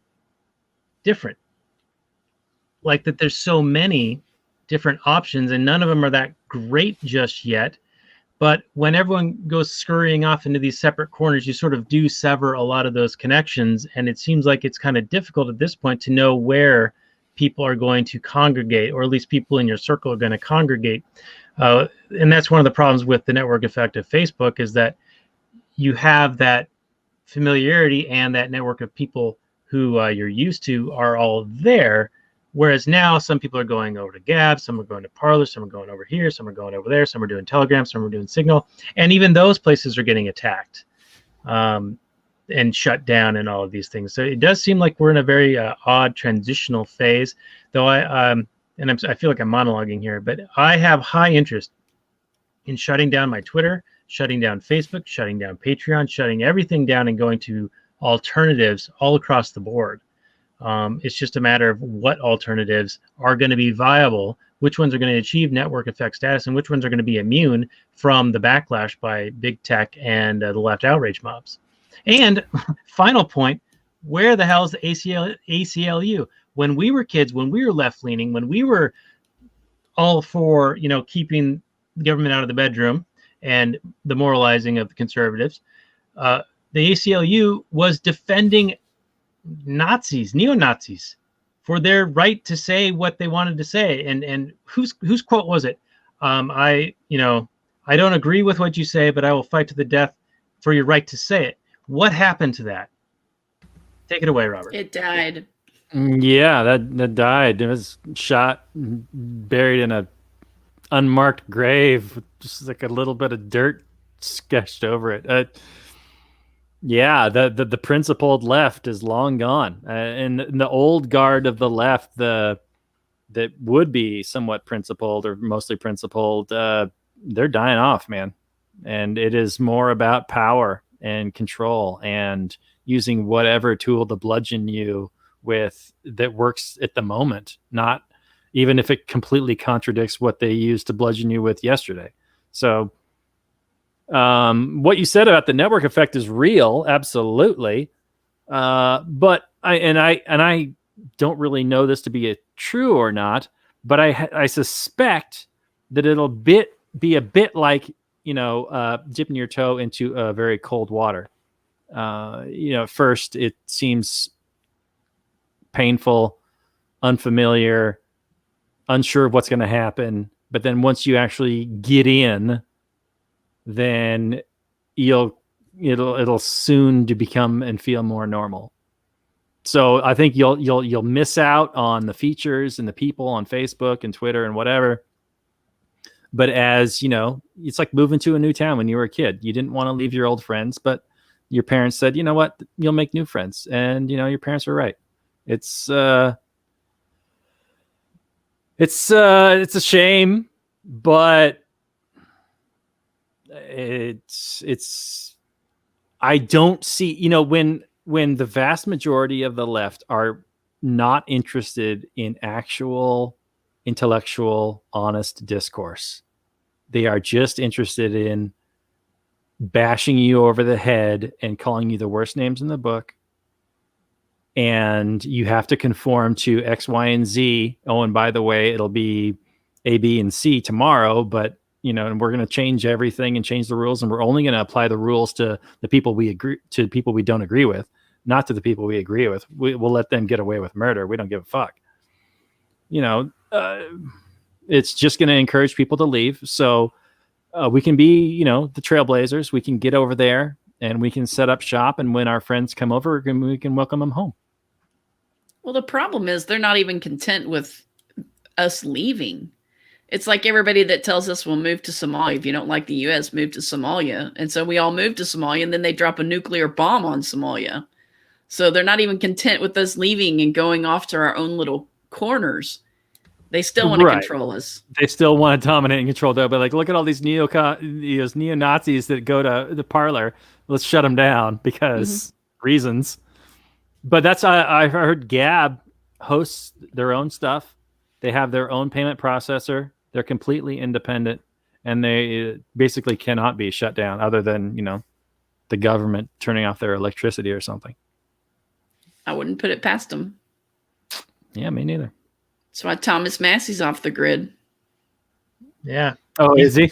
different. Like that there's so many different options and none of them are that great just yet. But when everyone goes scurrying off into these separate corners, you sort of do sever a lot of those connections. And it seems like it's kind of difficult at this point to know where people are going to congregate, or at least people in your circle are going to congregate. And that's one of the problems with the network effect of Facebook, is that you have that familiarity and that network of people who you're used to are all there. Whereas now some people are going over to Gab, some are going to Parler, some are going over here, some are going over there, some are doing Telegram, some are doing Signal. And even those places are getting attacked and shut down and all of these things. So it does seem like we're in a very odd transitional phase, though I feel like I'm monologuing here, but I have high interest in shutting down my Twitter, shutting down Facebook, shutting down Patreon, shutting everything down and going to alternatives all across the board. It's just a matter of what alternatives are going to be viable, which ones are going to achieve network effect status, and which ones are going to be immune from the backlash by big tech and the left outrage mobs. And final point, where the hell is the ACLU? When we were kids, when we were left-leaning, when we were all for, keeping the government out of the bedroom and the moralizing of the conservatives, the ACLU was defending Nazis, neo-Nazis, for their right to say what they wanted to say. And whose quote was it? I don't agree with what you say, but I will fight to the death for your right to say it. What happened to that? Take it away, Robert. It died. Yeah, that died. It was shot, buried in a unmarked grave with just like a little bit of dirt sketched over it. Yeah, the principled left is long gone, and the old guard of the left, that would be somewhat principled or mostly principled, they're dying off, man. And it is more about power and control and using whatever tool to bludgeon you with that works at the moment, not even if it completely contradicts what they used to bludgeon you with yesterday. So what you said about the network effect is real, absolutely. But I don't really know this to be true or not, but I suspect that it'll be a bit like, dipping your toe into very cold water. At first it seems painful, unfamiliar, unsure of what's going to happen. But then once you actually get in, then it'll soon to become and feel more normal. So I think you'll miss out on the features and the people on Facebook and Twitter and whatever. But as it's like moving to a new town when you were a kid. You didn't want to leave your old friends, but your parents said, you know what, you'll make new friends. And, your parents were right. It's a shame, but I don't see, when the vast majority of the left are not interested in actual intellectual, honest discourse. They are just interested in bashing you over the head and calling you the worst names in the book. And you have to conform to X, Y, and Z. Oh, and by the way, it'll be A, B, and C tomorrow, but and we're going to change everything and change the rules, and we're only going to apply the rules to the people we don't agree with, not to the people we agree with. We'll let them get away with murder. We don't give a fuck. It's just going to encourage people to leave. So we can be, the trailblazers. We can get over there and we can set up shop. And when our friends come over, we can welcome them home. Well, the problem is they're not even content with us leaving. It's like everybody that tells us we'll move to Somalia. If you don't like the U.S., move to Somalia. And so we all move to Somalia, and then they drop a nuclear bomb on Somalia. So they're not even content with us leaving and going off to our own little corners. They still want to control us. They still want to dominate and control. But like, look at all these neo-Nazis that go to the parlor. Let's shut them down because reasons. But that's I heard Gab hosts their own stuff. They have their own payment processor. They're completely independent, and they basically cannot be shut down other than, the government turning off their electricity or something. I wouldn't put it past them. Yeah, me neither. That's why Thomas Massey's off the grid. Yeah. Oh, is he?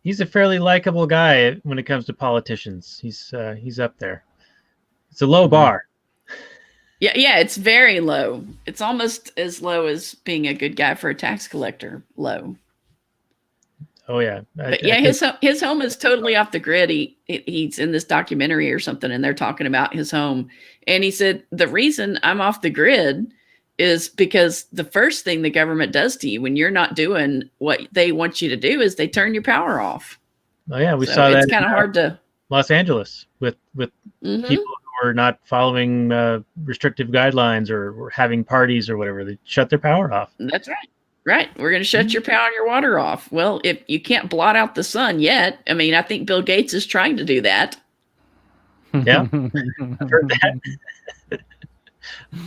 He's a fairly likable guy when it comes to politicians. He's up there. It's a low bar. Yeah, it's very low. It's almost as low as being a good guy for a tax collector. Low. Oh yeah. His home is totally off the grid. He's in this documentary or something, and they're talking about his home. And he said, the reason I'm off the grid is because the first thing the government does to you when you're not doing what they want you to do is they turn your power off. Oh yeah, we saw that. It's kind of hard to Los Angeles with people who are not following restrictive guidelines or having parties or whatever. They shut their power off. That's right. Right. We're going to shut your power and your water off. Well, if you can't blot out the sun yet, I mean, I think Bill Gates is trying to do that. Yeah. I've heard that.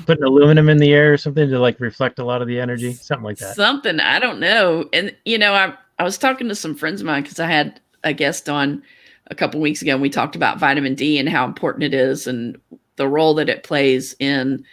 Putting aluminum in the air or something to like reflect a lot of the energy, something like that. Something, I don't know. And, I was talking to some friends of mine because I had a guest on a couple weeks ago, and we talked about vitamin D and how important it is and the role that it plays in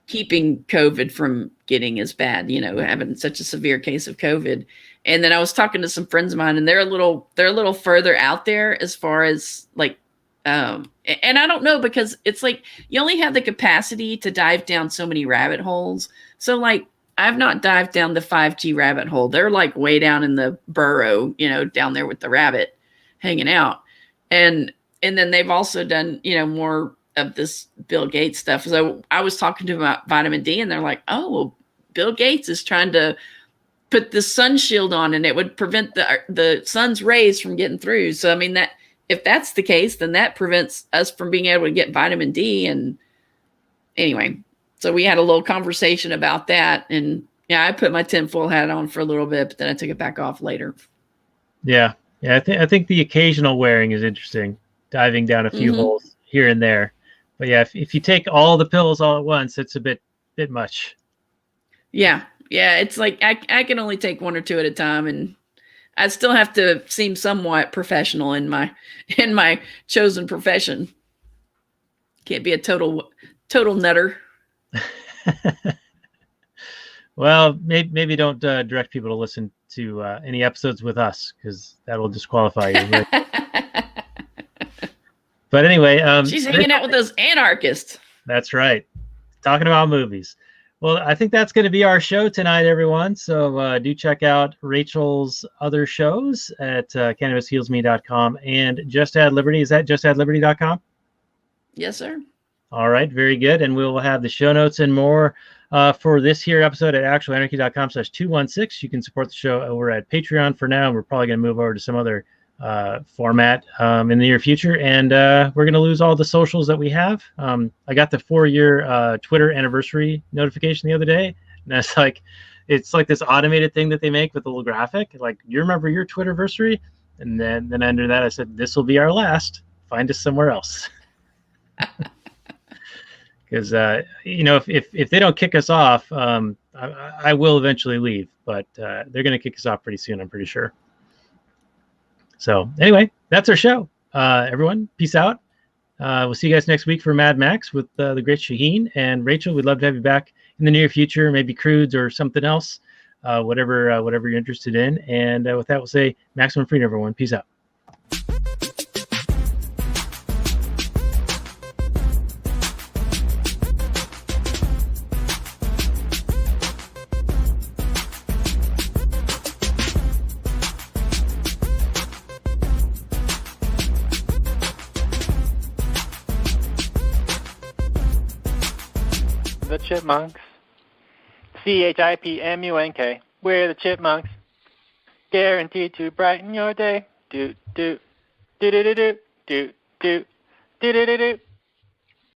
keeping COVID from getting as bad, having such a severe case of COVID. And then I was talking to some friends of mine, and they're a little further out there as far as like, and I don't know, because it's like you only have the capacity to dive down so many rabbit holes. So like, I've not dived down the 5G rabbit hole. They're like way down in the burrow, down there with the rabbit hanging out. And then they've also done, more of this Bill Gates stuff. So I was talking to them about vitamin D, and they're like, oh, well, Bill Gates is trying to put the sun shield on, and it would prevent the sun's rays from getting through. So, I mean, that if that's the case, then that prevents us from being able to get vitamin D. And anyway, so we had a little conversation about that. And yeah, I put my tinfoil hat on for a little bit, but then I took it back off later. Yeah. Yeah. I think the occasional wearing is interesting, diving down a few holes here and there. But yeah, if you take all the pills all at once, it's a bit much. Yeah. Yeah. It's like I can only take one or two at a time, and I still have to seem somewhat professional in my chosen profession. Can't be a total nutter. Well, maybe don't direct people to listen to any episodes with us, because that will disqualify you. But anyway, she's hanging out with those anarchists. That's right. Talking about movies. Well, I think that's going to be our show tonight, everyone. So do check out Rachel's other shows at CannabisHealsMe.com and Just Add Liberty. Is that JustAddLiberty.com? Yes, sir. All right, very good. And we will have the show notes and more for this here episode at actualanarchy.com/216. You can support the show over at Patreon for now. We're probably going to move over to some other format in the near future, and we're going to lose all the socials that we have. I got the 4-year Twitter anniversary notification the other day, and it's like this automated thing that they make with a little graphic, like, you remember your Twitterversary? And then under that I said, this will be our last, find us somewhere else. Because if they don't kick us off, I will eventually leave, but they're going to kick us off pretty soon, I'm pretty sure. So anyway, that's our show. Everyone, peace out. We'll see you guys next week for Mad Max with the great Shaheen. And Rachel, we'd love to have you back in the near future, maybe Crudes or something else, whatever you're interested in. And with that, we'll say maximum freedom, everyone. Peace out. The Chipmunks. CHIPMUNK. We're the chipmunks, guaranteed to brighten your day. Do do do do do do do do do do do.